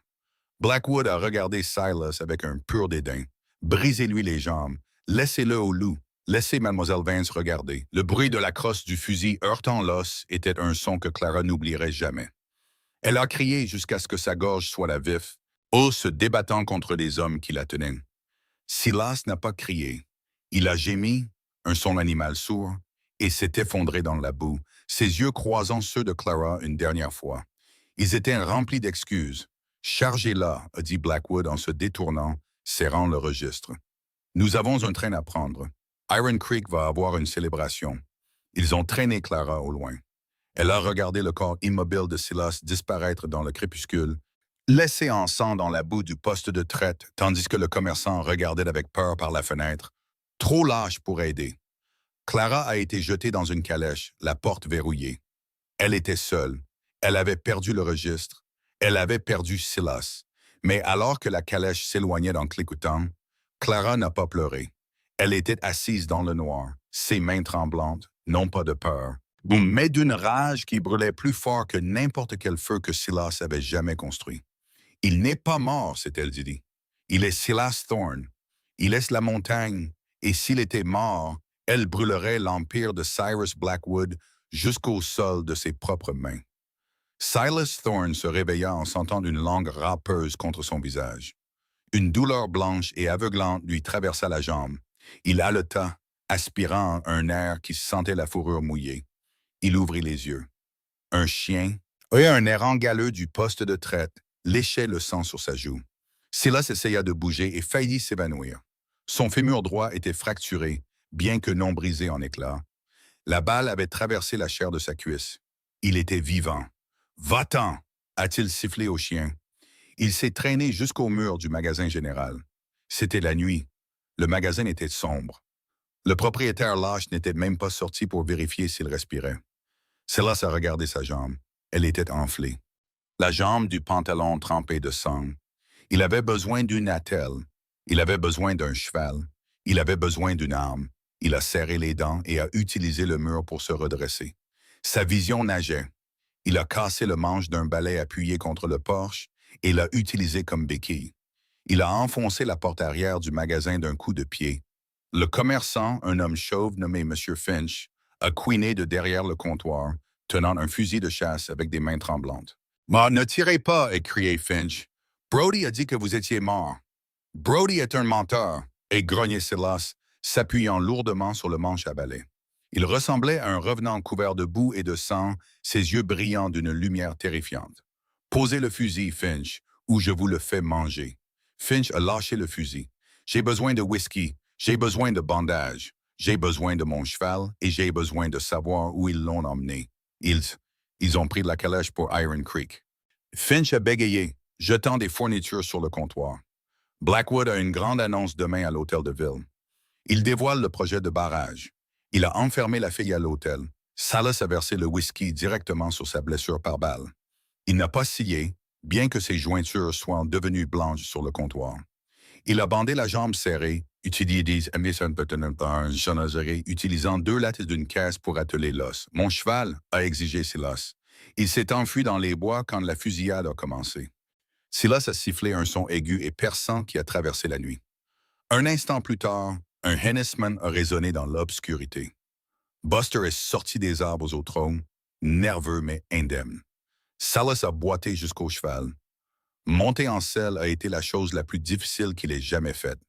Blackwood a regardé Silas avec un pur dédain. « Brisez-lui les jambes. Laissez-le au loup. Laissez Mademoiselle Vance regarder. » Le bruit de la crosse du fusil heurtant l'os était un son que Clara n'oublierait jamais. Elle a crié jusqu'à ce que sa gorge soit à vif, se débattant contre les hommes qui la tenaient. Silas n'a pas crié. Il a gémi, un son animal sourd, et s'est effondré dans la boue, ses yeux croisant ceux de Clara une dernière fois. Ils étaient remplis d'excuses. « Chargez-la », a dit Blackwood en se détournant, serrant le registre. « Nous avons un train à prendre. Iron Creek va avoir une célébration. » Ils ont traîné Clara au loin. Elle a regardé le corps immobile de Silas disparaître dans le crépuscule, laissé en sang dans la boue du poste de traite, tandis que le commerçant regardait avec peur par la fenêtre, trop lâche pour aider. Clara a été jetée dans une calèche, la porte verrouillée. Elle était seule. Elle avait perdu le registre. Elle avait perdu Silas. Mais alors que la calèche s'éloignait en cliquetant, Clara n'a pas pleuré. Elle était assise dans le noir, ses mains tremblantes, non pas de peur, mais d'une rage qui brûlait plus fort que n'importe quel feu que Silas avait jamais construit. « Il n'est pas mort », s'est-elle dit. « Il est Silas Thorne. Il laisse la montagne, et s'il était mort, elle brûlerait l'empire de Cyrus Blackwood jusqu'au sol de ses propres mains. » Silas Thorne se réveilla en sentant une langue râpeuse contre son visage. Une douleur blanche et aveuglante lui traversa la jambe. Il haleta, aspirant un air qui sentait la fourrure mouillée. Il ouvrit les yeux. Un chien, et un errant galeux du poste de traite, léchait le sang sur sa joue. Silas essaya de bouger et faillit s'évanouir. Son fémur droit était fracturé, bien que non brisé en éclats. La balle avait traversé la chair de sa cuisse. Il était vivant. « Va-t'en » a-t-il sifflé au chien. Il s'est traîné jusqu'au mur du magasin général. C'était la nuit. Le magasin était sombre. Le propriétaire lâche n'était même pas sorti pour vérifier s'il respirait. Silas a regardé sa jambe. Elle était enflée. La jambe du pantalon trempée de sang. Il avait besoin d'une attelle. Il avait besoin d'un cheval. Il avait besoin d'une arme. Il a serré les dents et a utilisé le mur pour se redresser. Sa vision nageait. Il a cassé le manche d'un balai appuyé contre le porche et l'a utilisé comme béquille. Il a enfoncé la porte arrière du magasin d'un coup de pied. Le commerçant, un homme chauve nommé M. Finch, a couiné de derrière le comptoir, tenant un fusil de chasse avec des mains tremblantes. « Mais ne tirez pas !» a crié Finch. « Brody a dit que vous étiez mort. »« Brody est un menteur !» et grognait Silas, s'appuyant lourdement sur le manche à balai. Il ressemblait à un revenant couvert de boue et de sang, ses yeux brillants d'une lumière terrifiante. « Posez le fusil, Finch, ou je vous le fais manger. » Finch a lâché le fusil. « J'ai besoin de whisky, j'ai besoin de bandages, j'ai besoin de mon cheval et j'ai besoin de savoir où ils l'ont emmené. Ils ont pris de la calèche pour Iron Creek. » Finch a bégayé, jetant des fournitures sur le comptoir. Blackwood a une grande annonce demain à l'hôtel de ville. Il dévoile le projet de barrage. Il a enfermé la fille à l'hôtel. Silas a versé le whisky directement sur sa blessure par balle. Il n'a pas scié, bien que ses jointures soient devenues blanches sur le comptoir. Il a bandé la jambe serrée, utilisant 2 lattes d'une caisse pour atteler l'os. « Mon cheval » a exigé Silas. Il s'est enfui dans les bois quand la fusillade a commencé. Silas a sifflé un son aigu et perçant qui a traversé la nuit. Un instant plus tard, un hennissement a résonné dans l'obscurité. Buster est sorti des arbres au trône, nerveux mais indemne. Silas a boité jusqu'au cheval. Monter en selle a été la chose la plus difficile qu'il ait jamais faite.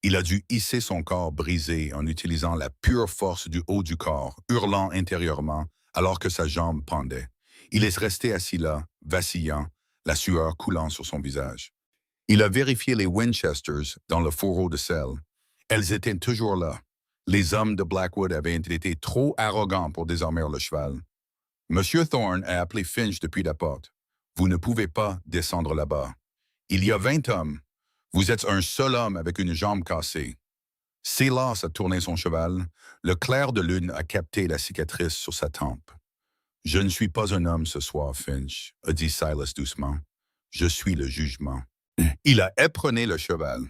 Il a dû hisser son corps brisé en utilisant la pure force du haut du corps, hurlant intérieurement alors que sa jambe pendait. Il est resté assis là, vacillant, la sueur coulant sur son visage. Il a vérifié les Winchesters dans le fourreau de selle. Elles étaient toujours là. Les hommes de Blackwood avaient été trop arrogants pour désarmer le cheval. Monsieur Thorne a appelé Finch depuis la porte. « Vous ne pouvez pas descendre là-bas. Il y a 20 hommes. Vous êtes un seul homme avec une jambe cassée. » Silas a tourné son cheval. Le clair de lune a capté la cicatrice sur sa tempe. « Je ne suis pas un homme ce soir, Finch, » a dit Silas doucement. « Je suis le jugement. » Il a éperonné le cheval.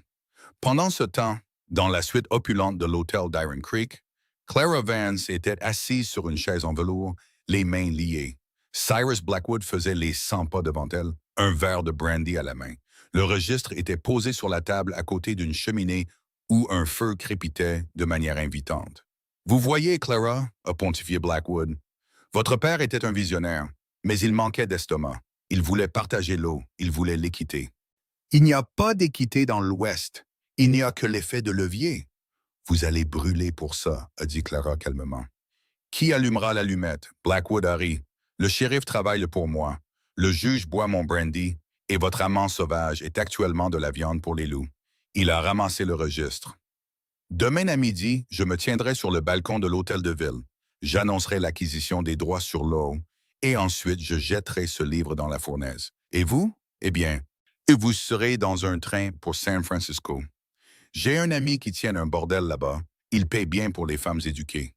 Pendant ce temps, dans la suite opulente de l'hôtel d'Iron Creek, Clara Vance était assise sur une chaise en velours, les mains liées. Cyrus Blackwood faisait les 100 pas devant elle, un verre de brandy à la main. Le registre était posé sur la table à côté d'une cheminée où un feu crépitait de manière invitante. « Vous voyez, Clara, » a pontifié Blackwood, « votre père était un visionnaire, mais il manquait d'estomac. Il voulait partager l'eau, il voulait l'équité. » « Il n'y a pas d'équité dans l'Ouest. Il n'y a que l'effet de levier. »« Vous allez brûler pour ça, » a dit Clara calmement. « Qui allumera l'allumette? » Blackwood a ri. « Le shérif travaille pour moi. Le juge boit mon brandy et votre amant sauvage est actuellement de la viande pour les loups. » Il a ramassé le registre. « Demain à midi, je me tiendrai sur le balcon de l'hôtel de ville. J'annoncerai l'acquisition des droits sur l'eau et ensuite je jetterai ce livre dans la fournaise. Et vous? Eh bien, vous serez dans un train pour San Francisco. J'ai un ami qui tient un bordel là-bas. Il paie bien pour les femmes éduquées. »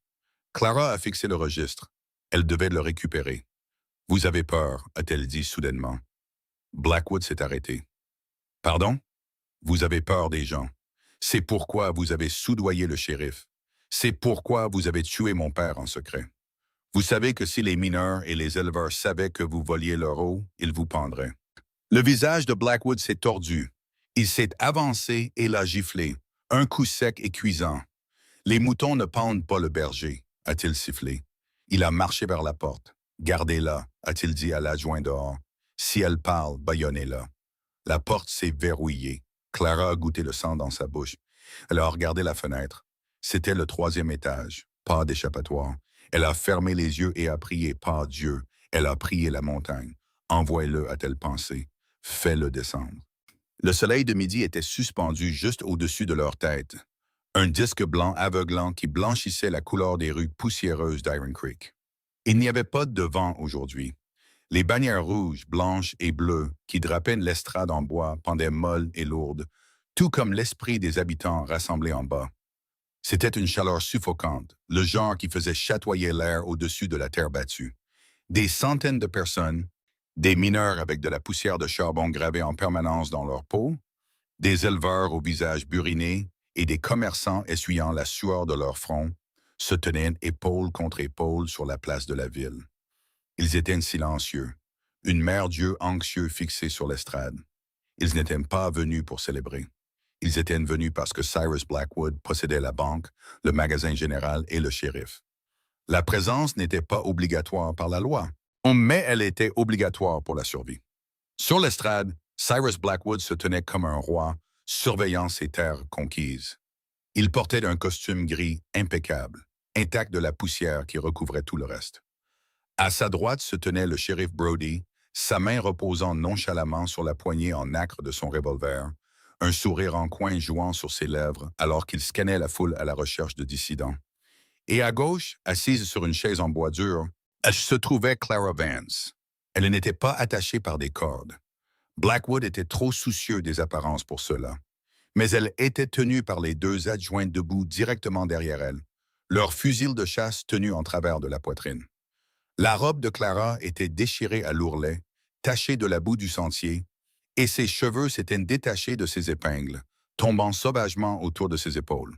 Clara a fixé le registre. Elle devait le récupérer. « Vous avez peur, » a-t-elle dit soudainement. Blackwood s'est arrêté. « Pardon? Vous avez peur des gens. C'est pourquoi vous avez soudoyé le shérif. C'est pourquoi vous avez tué mon père en secret. Vous savez que si les mineurs et les éleveurs savaient que vous voliez leur eau, ils vous pendraient. » Le visage de Blackwood s'est tordu. Il s'est avancé et l'a giflé. Un coup sec et cuisant. « Les moutons ne pendent pas le berger, » a-t-il sifflé. Il a marché vers la porte. « Gardez-la, » a-t-il dit à l'adjoint dehors. « Si elle parle, bâillonnez-la. » La porte s'est verrouillée. Clara a goûté le sang dans sa bouche. Elle a regardé la fenêtre. C'était le 3e étage. Pas d'échappatoire. Elle a fermé les yeux et a prié, pas Dieu. Elle a prié la montagne. Envoie-le, a-t-elle pensé. Fais-le descendre. Le soleil de midi était suspendu juste au-dessus de leur tête. Un disque blanc aveuglant qui blanchissait la couleur des rues poussiéreuses d'Iron Creek. Il n'y avait pas de vent aujourd'hui. Les bannières rouges, blanches et bleues qui drapaient l'estrade en bois pendaient molles et lourdes, tout comme l'esprit des habitants rassemblés en bas. C'était une chaleur suffocante, le genre qui faisait chatoyer l'air au-dessus de la terre battue. Des centaines de personnes, des mineurs avec de la poussière de charbon gravée en permanence dans leur peau, des éleveurs au visage buriné et des commerçants essuyant la sueur de leur front, se tenaient épaule contre épaule sur la place de la ville. Ils étaient silencieux, une mère Dieu anxieux fixée sur l'estrade. Ils n'étaient pas venus pour célébrer. Ils étaient venus parce que Cyrus Blackwood possédait la banque, le magasin général et le shérif. La présence n'était pas obligatoire par la loi, mais elle était obligatoire pour la survie. Sur l'estrade, Cyrus Blackwood se tenait comme un roi, surveillant ses terres conquises. Il portait un costume gris impeccable, intact de la poussière qui recouvrait tout le reste. À sa droite se tenait le shérif Brody, sa main reposant nonchalamment sur la poignée en nacre de son revolver, un sourire en coin jouant sur ses lèvres alors qu'il scannait la foule à la recherche de dissidents. Et à gauche, assise sur une chaise en bois dur, se trouvait Clara Vance. Elle n'était pas attachée par des cordes. Blackwood était trop soucieux des apparences pour cela. Mais elle était tenue par les 2 adjoints debout directement derrière elle, leur fusil de chasse tenu en travers de la poitrine. La robe de Clara était déchirée à l'ourlet, tachée de la boue du sentier, et ses cheveux s'étaient détachés de ses épingles, tombant sauvagement autour de ses épaules.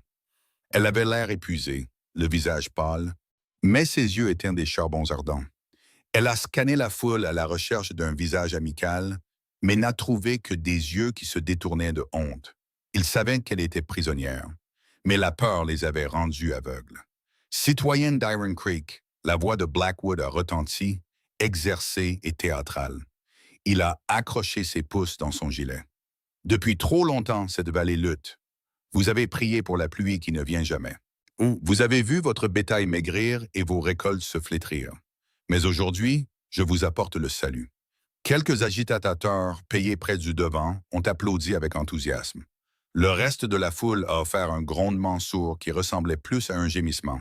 Elle avait l'air épuisée, le visage pâle, mais ses yeux étaient des charbons ardents. Elle a scanné la foule à la recherche d'un visage amical, mais n'a trouvé que des yeux qui se détournaient de honte. Ils savaient qu'elle était prisonnière, mais la peur les avait rendus aveugles. Citoyenne d'Iron Creek, la voix de Blackwood a retenti, exercée et théâtrale. Il a accroché ses pouces dans son gilet. Depuis trop longtemps, cette vallée lutte. Vous avez prié pour la pluie qui ne vient jamais. Ou vous avez vu votre bétail maigrir et vos récoltes se flétrir. Mais aujourd'hui, je vous apporte le salut. Quelques agitateurs payés près du devant ont applaudi avec enthousiasme. Le reste de la foule a offert un grondement sourd qui ressemblait plus à un gémissement.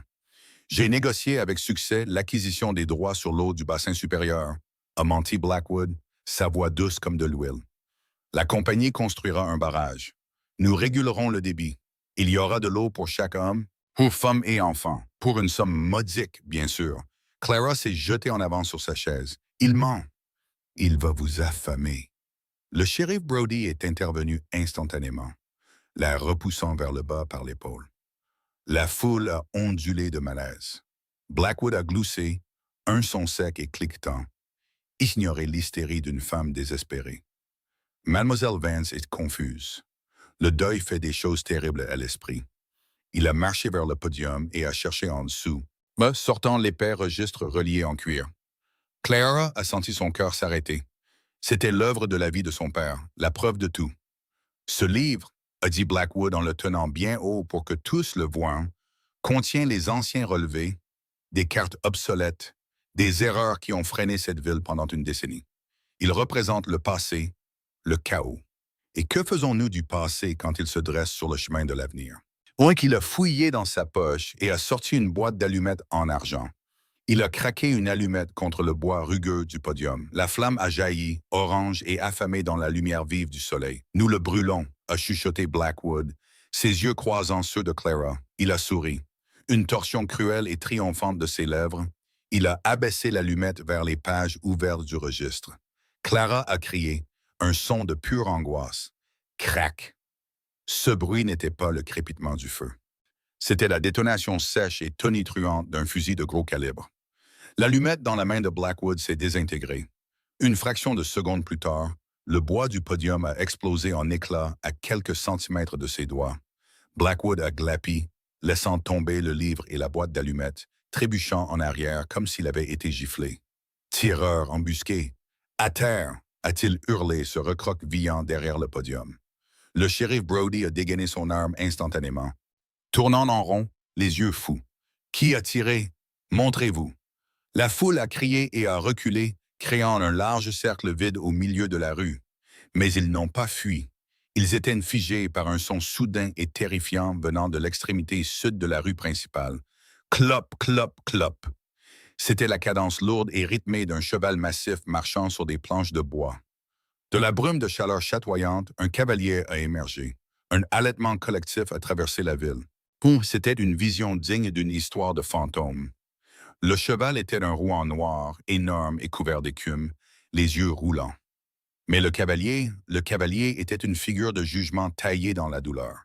J'ai négocié avec succès l'acquisition des droits sur l'eau du bassin supérieur, a menti Blackwood, sa voix douce comme de l'huile. La compagnie construira un barrage. Nous régulerons le débit. Il y aura de l'eau pour chaque homme, pour femmes et enfants, pour une somme modique, bien sûr. Clara s'est jetée en avant sur sa chaise. Il ment. Il va vous affamer. Le shérif Brody est intervenu instantanément, la repoussant vers le bas par l'épaule. La foule a ondulé de malaise. Blackwood a gloussé, un son sec et cliquetant, ignorer l'hystérie d'une femme désespérée. Mademoiselle Vance est confuse. Le deuil fait des choses terribles à l'esprit. Il a marché vers le podium et a cherché en dessous, sortant l'épais registre relié en cuir. Clara a senti son cœur s'arrêter. C'était l'œuvre de la vie de son père, la preuve de tout. Ce livre, a dit Blackwood en le tenant bien haut pour que tous le voient, contient les anciens relevés, des cartes obsolètes, des erreurs qui ont freiné cette ville pendant une décennie. Il représente le passé, le chaos. Et que faisons-nous du passé quand il se dresse sur le chemin de l'avenir? Point qu'il a fouillé dans sa poche et a sorti une boîte d'allumettes en argent. Il a craqué une allumette contre le bois rugueux du podium. La flamme a jailli, orange et affamée dans la lumière vive du soleil. Nous le brûlons, a chuchoté Blackwood, ses yeux croisant ceux de Clara. Il a souri. Une torsion cruelle et triomphante de ses lèvres. Il a abaissé l'allumette vers les pages ouvertes du registre. Clara a crié, un son de pure angoisse. Crac! Ce bruit n'était pas le crépitement du feu. C'était la détonation sèche et tonitruante d'un fusil de gros calibre. L'allumette dans la main de Blackwood s'est désintégrée. Une fraction de seconde plus tard, le bois du podium a explosé en éclats à quelques centimètres de ses doigts. Blackwood a glapi, laissant tomber le livre et la boîte d'allumettes, trébuchant en arrière comme s'il avait été giflé. Tireur embusqué! À terre! A-t-il hurlé, se recroquevillant derrière le podium. Le shérif Brody a dégainé son arme instantanément, tournant en rond, les yeux fous. Qui a tiré? Montrez-vous. La foule a crié et a reculé, créant un large cercle vide au milieu de la rue. Mais ils n'ont pas fui. Ils étaient figés par un son soudain et terrifiant venant de l'extrémité sud de la rue principale. Clop, clop, clop. C'était la cadence lourde et rythmée d'un cheval massif marchant sur des planches de bois. De la brume de chaleur chatoyante, un cavalier a émergé. Un halètement collectif a traversé la ville. C'était une vision digne d'une histoire de fantôme. Le cheval était un rouan noir, énorme et couvert d'écume, les yeux roulants. Mais le cavalier était une figure de jugement taillée dans la douleur.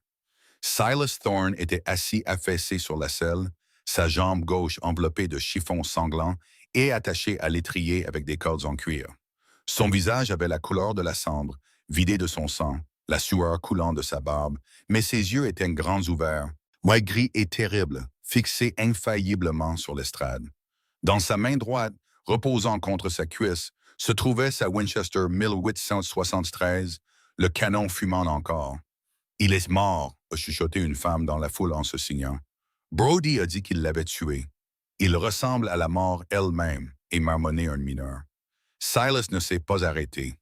Silas Thorne était assis affaissé sur la selle, sa jambe gauche enveloppée de chiffons sanglants et attachée à l'étrier avec des cordes en cuir. Son visage avait la couleur de la cendre, vidé de son sang, la sueur coulant de sa barbe, mais ses yeux étaient grands ouverts, gris et terribles, fixés infailliblement sur l'estrade. Dans sa main droite, reposant contre sa cuisse, se trouvait sa Winchester 1873, le canon fumant encore. « Il est mort », a chuchoté une femme dans la foule en se signant. Brody a dit qu'il l'avait tué. Il ressemble à la mort elle-même, et marmonnait un mineur. Silas ne s'est pas arrêté.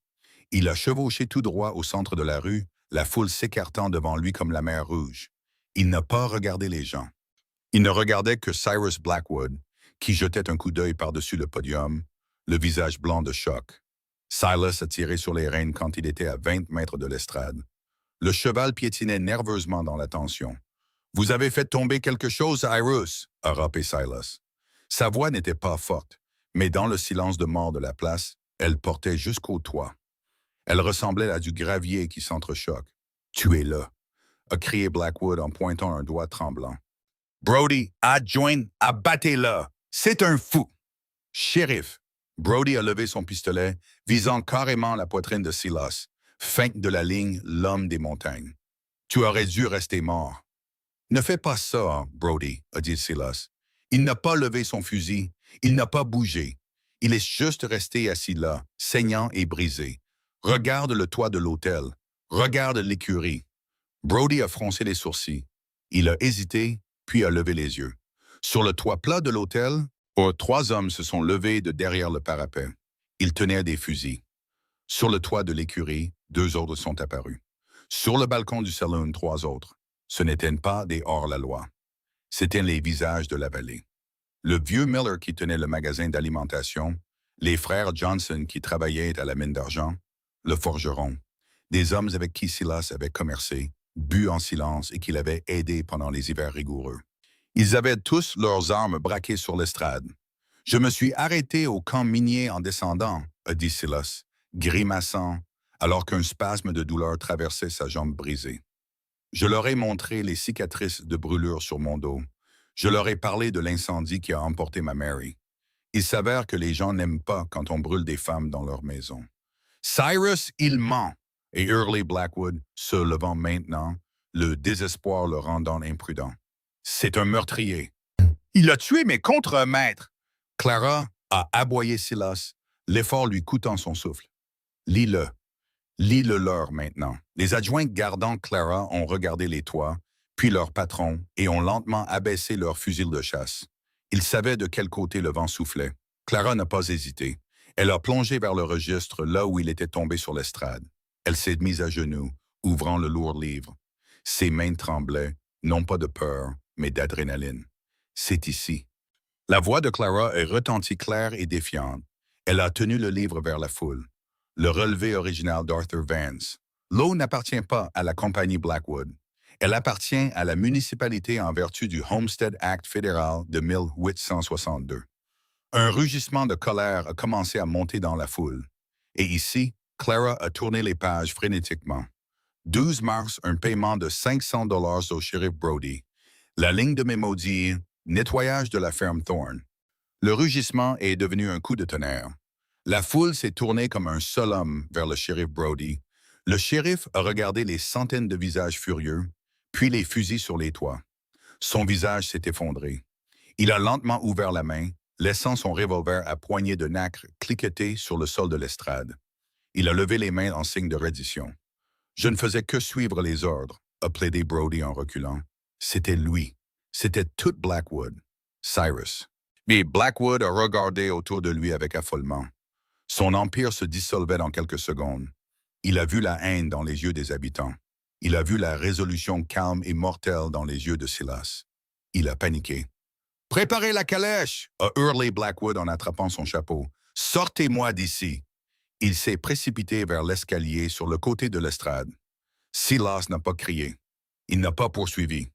Il a chevauché tout droit au centre de la rue, la foule s'écartant devant lui comme la mer Rouge. Il n'a pas regardé les gens. Il ne regardait que Cyrus Blackwood, qui jetait un coup d'œil par-dessus le podium, le visage blanc de choc. Silas a tiré sur les rênes quand il était à 20 mètres de l'estrade. Le cheval piétinait nerveusement dans la tension. « Vous avez fait tomber quelque chose, Cyrus » a râpé Silas. Sa voix n'était pas forte, mais dans le silence de mort de la place, elle portait jusqu'au toit. Elle ressemblait à du gravier qui s'entrechoque. « Tuez-le » a crié Blackwood en pointant un doigt tremblant. « Brody, adjoint, abattez-le! C'est un fou! » « Shérif » Brody a levé son pistolet, visant carrément la poitrine de Silas, feinte de la ligne, l'homme des montagnes. « Tu aurais dû rester mort. »« Ne fais pas ça, Brody, » a dit Silas. Il n'a pas levé son fusil, il n'a pas bougé. Il est juste resté assis là, saignant et brisé. Regarde le toit de l'hôtel. Regarde l'écurie. Brody a froncé les sourcils. Il a hésité, puis a levé les yeux. Sur le toit plat de l'hôtel, 3 hommes se sont levés de derrière le parapet. Ils tenaient des fusils. Sur le toit de l'écurie, 2 autres sont apparus. Sur le balcon du saloon, 3 autres. Ce n'étaient pas des hors-la-loi. C'étaient les visages de la vallée. Le vieux Miller qui tenait le magasin d'alimentation, les frères Johnson qui travaillaient à la mine d'argent, le forgeron, des hommes avec qui Silas avait commercé, bu en silence et qu'il avait aidé pendant les hivers rigoureux. Ils avaient tous leurs armes braquées sur l'estrade. « Je me suis arrêté au camp minier en descendant », a dit Silas, grimaçant, alors qu'un spasme de douleur traversait sa jambe brisée. Je leur ai montré les cicatrices de brûlure sur mon dos. Je leur ai parlé de l'incendie qui a emporté ma Mary. Il s'avère que les gens n'aiment pas quand on brûle des femmes dans leur maison. « Cyrus, il ment !» et hurlait Blackwood, se levant maintenant, le désespoir le rendant imprudent. « C'est un meurtrier. Il a tué mes contremaîtres. » Clara a aboyé Silas, l'effort lui coûtant son souffle. « Lis-le. Lis-le leur maintenant. » Les adjoints gardant Clara ont regardé les toits, puis leur patron, et ont lentement abaissé leurs fusils de chasse. Ils savaient de quel côté le vent soufflait. Clara n'a pas hésité. Elle a plongé vers le registre là où il était tombé sur l'estrade. Elle s'est mise à genoux, ouvrant le lourd livre. Ses mains tremblaient, non pas de peur, mais d'adrénaline. « C'est ici. » La voix de Clara est retentie claire et défiante. Elle a tenu le livre vers la foule. Le relevé original d'Arthur Vance. L'eau n'appartient pas à la compagnie Blackwood. Elle appartient à la municipalité en vertu du Homestead Act fédéral de 1862. Un rugissement de colère a commencé à monter dans la foule. Et ici, Clara a tourné les pages frénétiquement. 12 mars, un paiement de 500 $ au shérif Brody. La ligne de mémo dit « Nettoyage de la ferme Thorne ». Le rugissement est devenu un coup de tonnerre. La foule s'est tournée comme un seul homme vers le shérif Brody. Le shérif a regardé les centaines de visages furieux, puis les fusils sur les toits. Son visage s'est effondré. Il a lentement ouvert la main, laissant son revolver à poignée de nacre cliqueter sur le sol de l'estrade. Il a levé les mains en signe de reddition. Je ne faisais que suivre les ordres, a plaidé Brody en reculant. C'était lui. C'était tout Blackwood. Cyrus. Mais Blackwood a regardé autour de lui avec affolement. Son empire se dissolvait dans quelques secondes. Il a vu la haine dans les yeux des habitants. Il a vu la résolution calme et mortelle dans les yeux de Silas. Il a paniqué. Préparez la calèche, a hurlé Blackwood en attrapant son chapeau. Sortez-moi d'ici. Il s'est précipité vers l'escalier sur le côté de l'estrade. Silas n'a pas crié. Il n'a pas poursuivi.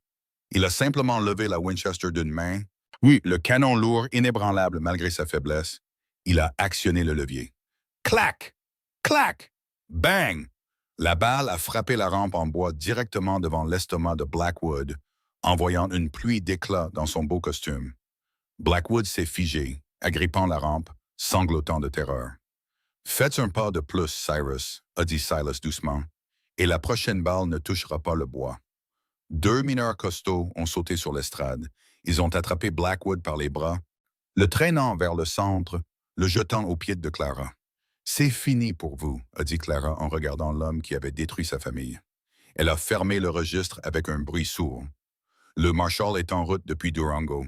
Il a simplement levé la Winchester d'une main. Oui, le canon lourd, inébranlable malgré sa faiblesse. Il a actionné le levier. Clac! Clac! Bang! La balle a frappé la rampe en bois directement devant l'estomac de Blackwood, envoyant une pluie d'éclats dans son beau costume. Blackwood s'est figé, agrippant la rampe, sanglotant de terreur. Faites un pas de plus, Cyrus, a dit Silas doucement, et la prochaine balle ne touchera pas le bois. Deux mineurs costauds ont sauté sur l'estrade. Ils ont attrapé Blackwood par les bras, le traînant vers le centre, le jetant aux pieds de Clara. C'est fini pour vous, a dit Clara en regardant l'homme qui avait détruit sa famille. Elle a fermé le registre avec un bruit sourd. Le Marshal est en route depuis Durango.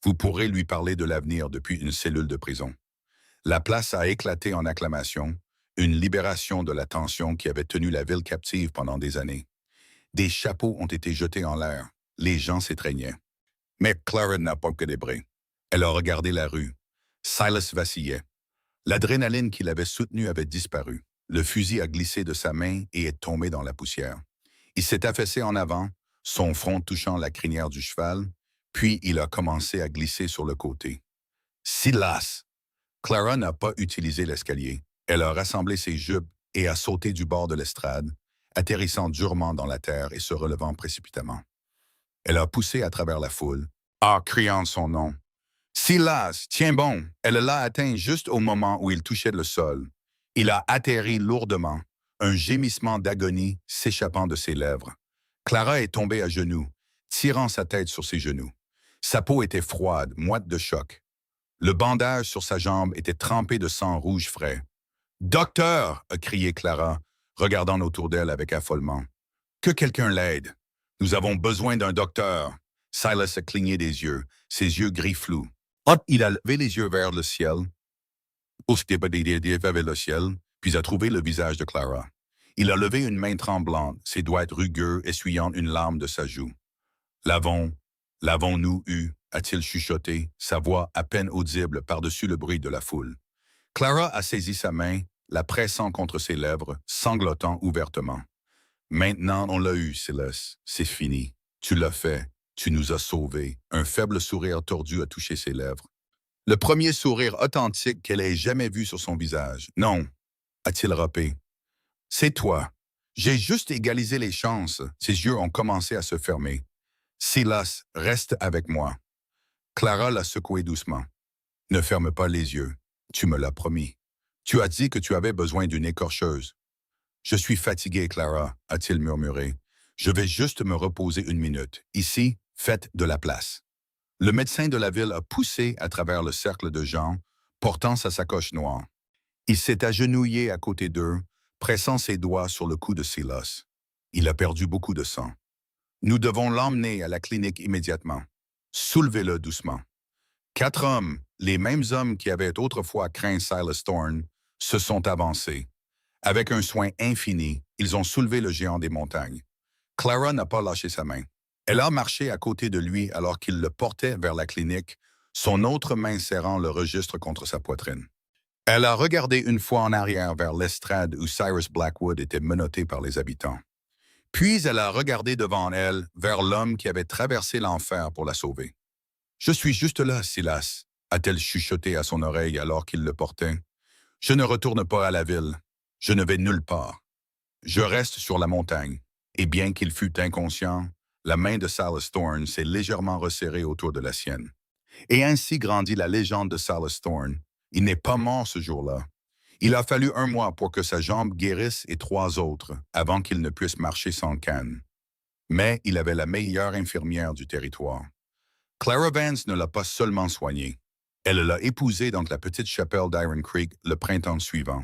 Vous pourrez lui parler de l'avenir depuis une cellule de prison. La place a éclaté en acclamations, une libération de la tension qui avait tenu la ville captive pendant des années. Des chapeaux ont été jetés en l'air. Les gens s'étreignaient. Mais Clara n'a pas célébré. Elle a regardé la rue. Silas vacillait. L'adrénaline qui l'avait soutenu avait disparu. Le fusil a glissé de sa main et est tombé dans la poussière. Il s'est affaissé en avant, son front touchant la crinière du cheval, puis il a commencé à glisser sur le côté. Silas! Clara n'a pas utilisé l'escalier. Elle a rassemblé ses jupes et a sauté du bord de l'estrade, atterrissant durement dans la terre et se relevant précipitamment. Elle a poussé à travers la foule, criant son nom. Silas, tiens bon, elle l'a atteint juste au moment où il touchait le sol. Il a atterri lourdement, un gémissement d'agonie s'échappant de ses lèvres. Clara est tombée à genoux, tirant sa tête sur ses genoux. Sa peau était froide, moite de choc. Le bandage sur sa jambe était trempé de sang rouge frais. « Docteur !» a crié Clara, regardant autour d'elle avec affolement. « Que quelqu'un l'aide. Nous avons besoin d'un docteur. » Silas a cligné des yeux, ses yeux gris flous. Il a levé les yeux vers le ciel, vers le ciel, puis a trouvé le visage de Clara. Il a levé une main tremblante, ses doigts rugueux essuyant une larme de sa joue. L'avons-nous eu, a-t-il chuchoté, sa voix à peine audible par-dessus le bruit de la foule. Clara a saisi sa main, la pressant contre ses lèvres, sanglotant ouvertement. Maintenant, on l'a eu, Silas. C'est fini. Tu l'as fait. Tu nous as sauvés. Un faible sourire tordu a touché ses lèvres. Le premier sourire authentique qu'elle ait jamais vu sur son visage. Non, a-t-il râpé. C'est toi. J'ai juste égalisé les chances. Ses yeux ont commencé à se fermer. Silas, reste avec moi. Clara l'a secoué doucement. Ne ferme pas les yeux. Tu me l'as promis. Tu as dit que tu avais besoin d'une écorcheuse. Je suis fatigué, Clara, a-t-il murmuré. Je vais juste me reposer une minute. Ici, faites de la place. Le médecin de la ville a poussé à travers le cercle de gens, portant sa sacoche noire. Il s'est agenouillé à côté d'eux, pressant ses doigts sur le cou de Silas. Il a perdu beaucoup de sang. Nous devons l'emmener à la clinique immédiatement. Soulevez-le doucement. 4 hommes, les mêmes hommes qui avaient autrefois craint Silas Thorne, se sont avancés. Avec un soin infini, ils ont soulevé le géant des montagnes. Clara n'a pas lâché sa main. Elle a marché à côté de lui alors qu'il le portait vers la clinique, son autre main serrant le registre contre sa poitrine. Elle a regardé une fois en arrière vers l'estrade où Cyrus Blackwood était menotté par les habitants. Puis elle a regardé devant elle vers l'homme qui avait traversé l'enfer pour la sauver. « Je suis juste là, Silas », a-t-elle chuchoté à son oreille alors qu'il le portait. « Je ne retourne pas à la ville. Je ne vais nulle part. Je reste sur la montagne. » Et bien qu'il fût inconscient, la main de Silas Thorne s'est légèrement resserrée autour de la sienne. Et ainsi grandit la légende de Silas Thorne. Il n'est pas mort ce jour-là. Il a fallu 1 mois pour que sa jambe guérisse et 3 autres, avant qu'il ne puisse marcher sans canne. Mais il avait la meilleure infirmière du territoire. Clara Vance ne l'a pas seulement soigné. Elle l'a épousé dans la petite chapelle d'Iron Creek le printemps suivant.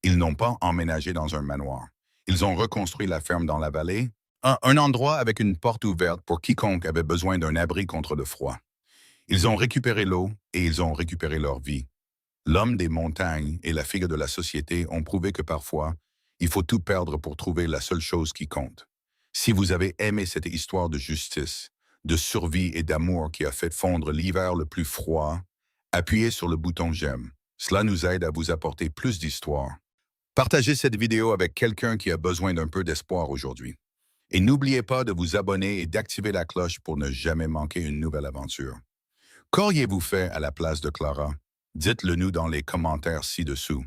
Ils n'ont pas emménagé dans un manoir. Ils ont reconstruit la ferme dans la vallée, un endroit avec une porte ouverte pour quiconque avait besoin d'un abri contre le froid. Ils ont récupéré l'eau et ils ont récupéré leur vie. L'homme des montagnes et la figure de la société ont prouvé que parfois, il faut tout perdre pour trouver la seule chose qui compte. Si vous avez aimé cette histoire de justice, de survie et d'amour qui a fait fondre l'hiver le plus froid, appuyez sur le bouton j'aime. Cela nous aide à vous apporter plus d'histoires. Partagez cette vidéo avec quelqu'un qui a besoin d'un peu d'espoir aujourd'hui. Et n'oubliez pas de vous abonner et d'activer la cloche pour ne jamais manquer une nouvelle aventure. Qu'auriez-vous fait à la place de Clara? Dites-le nous dans les commentaires ci-dessous.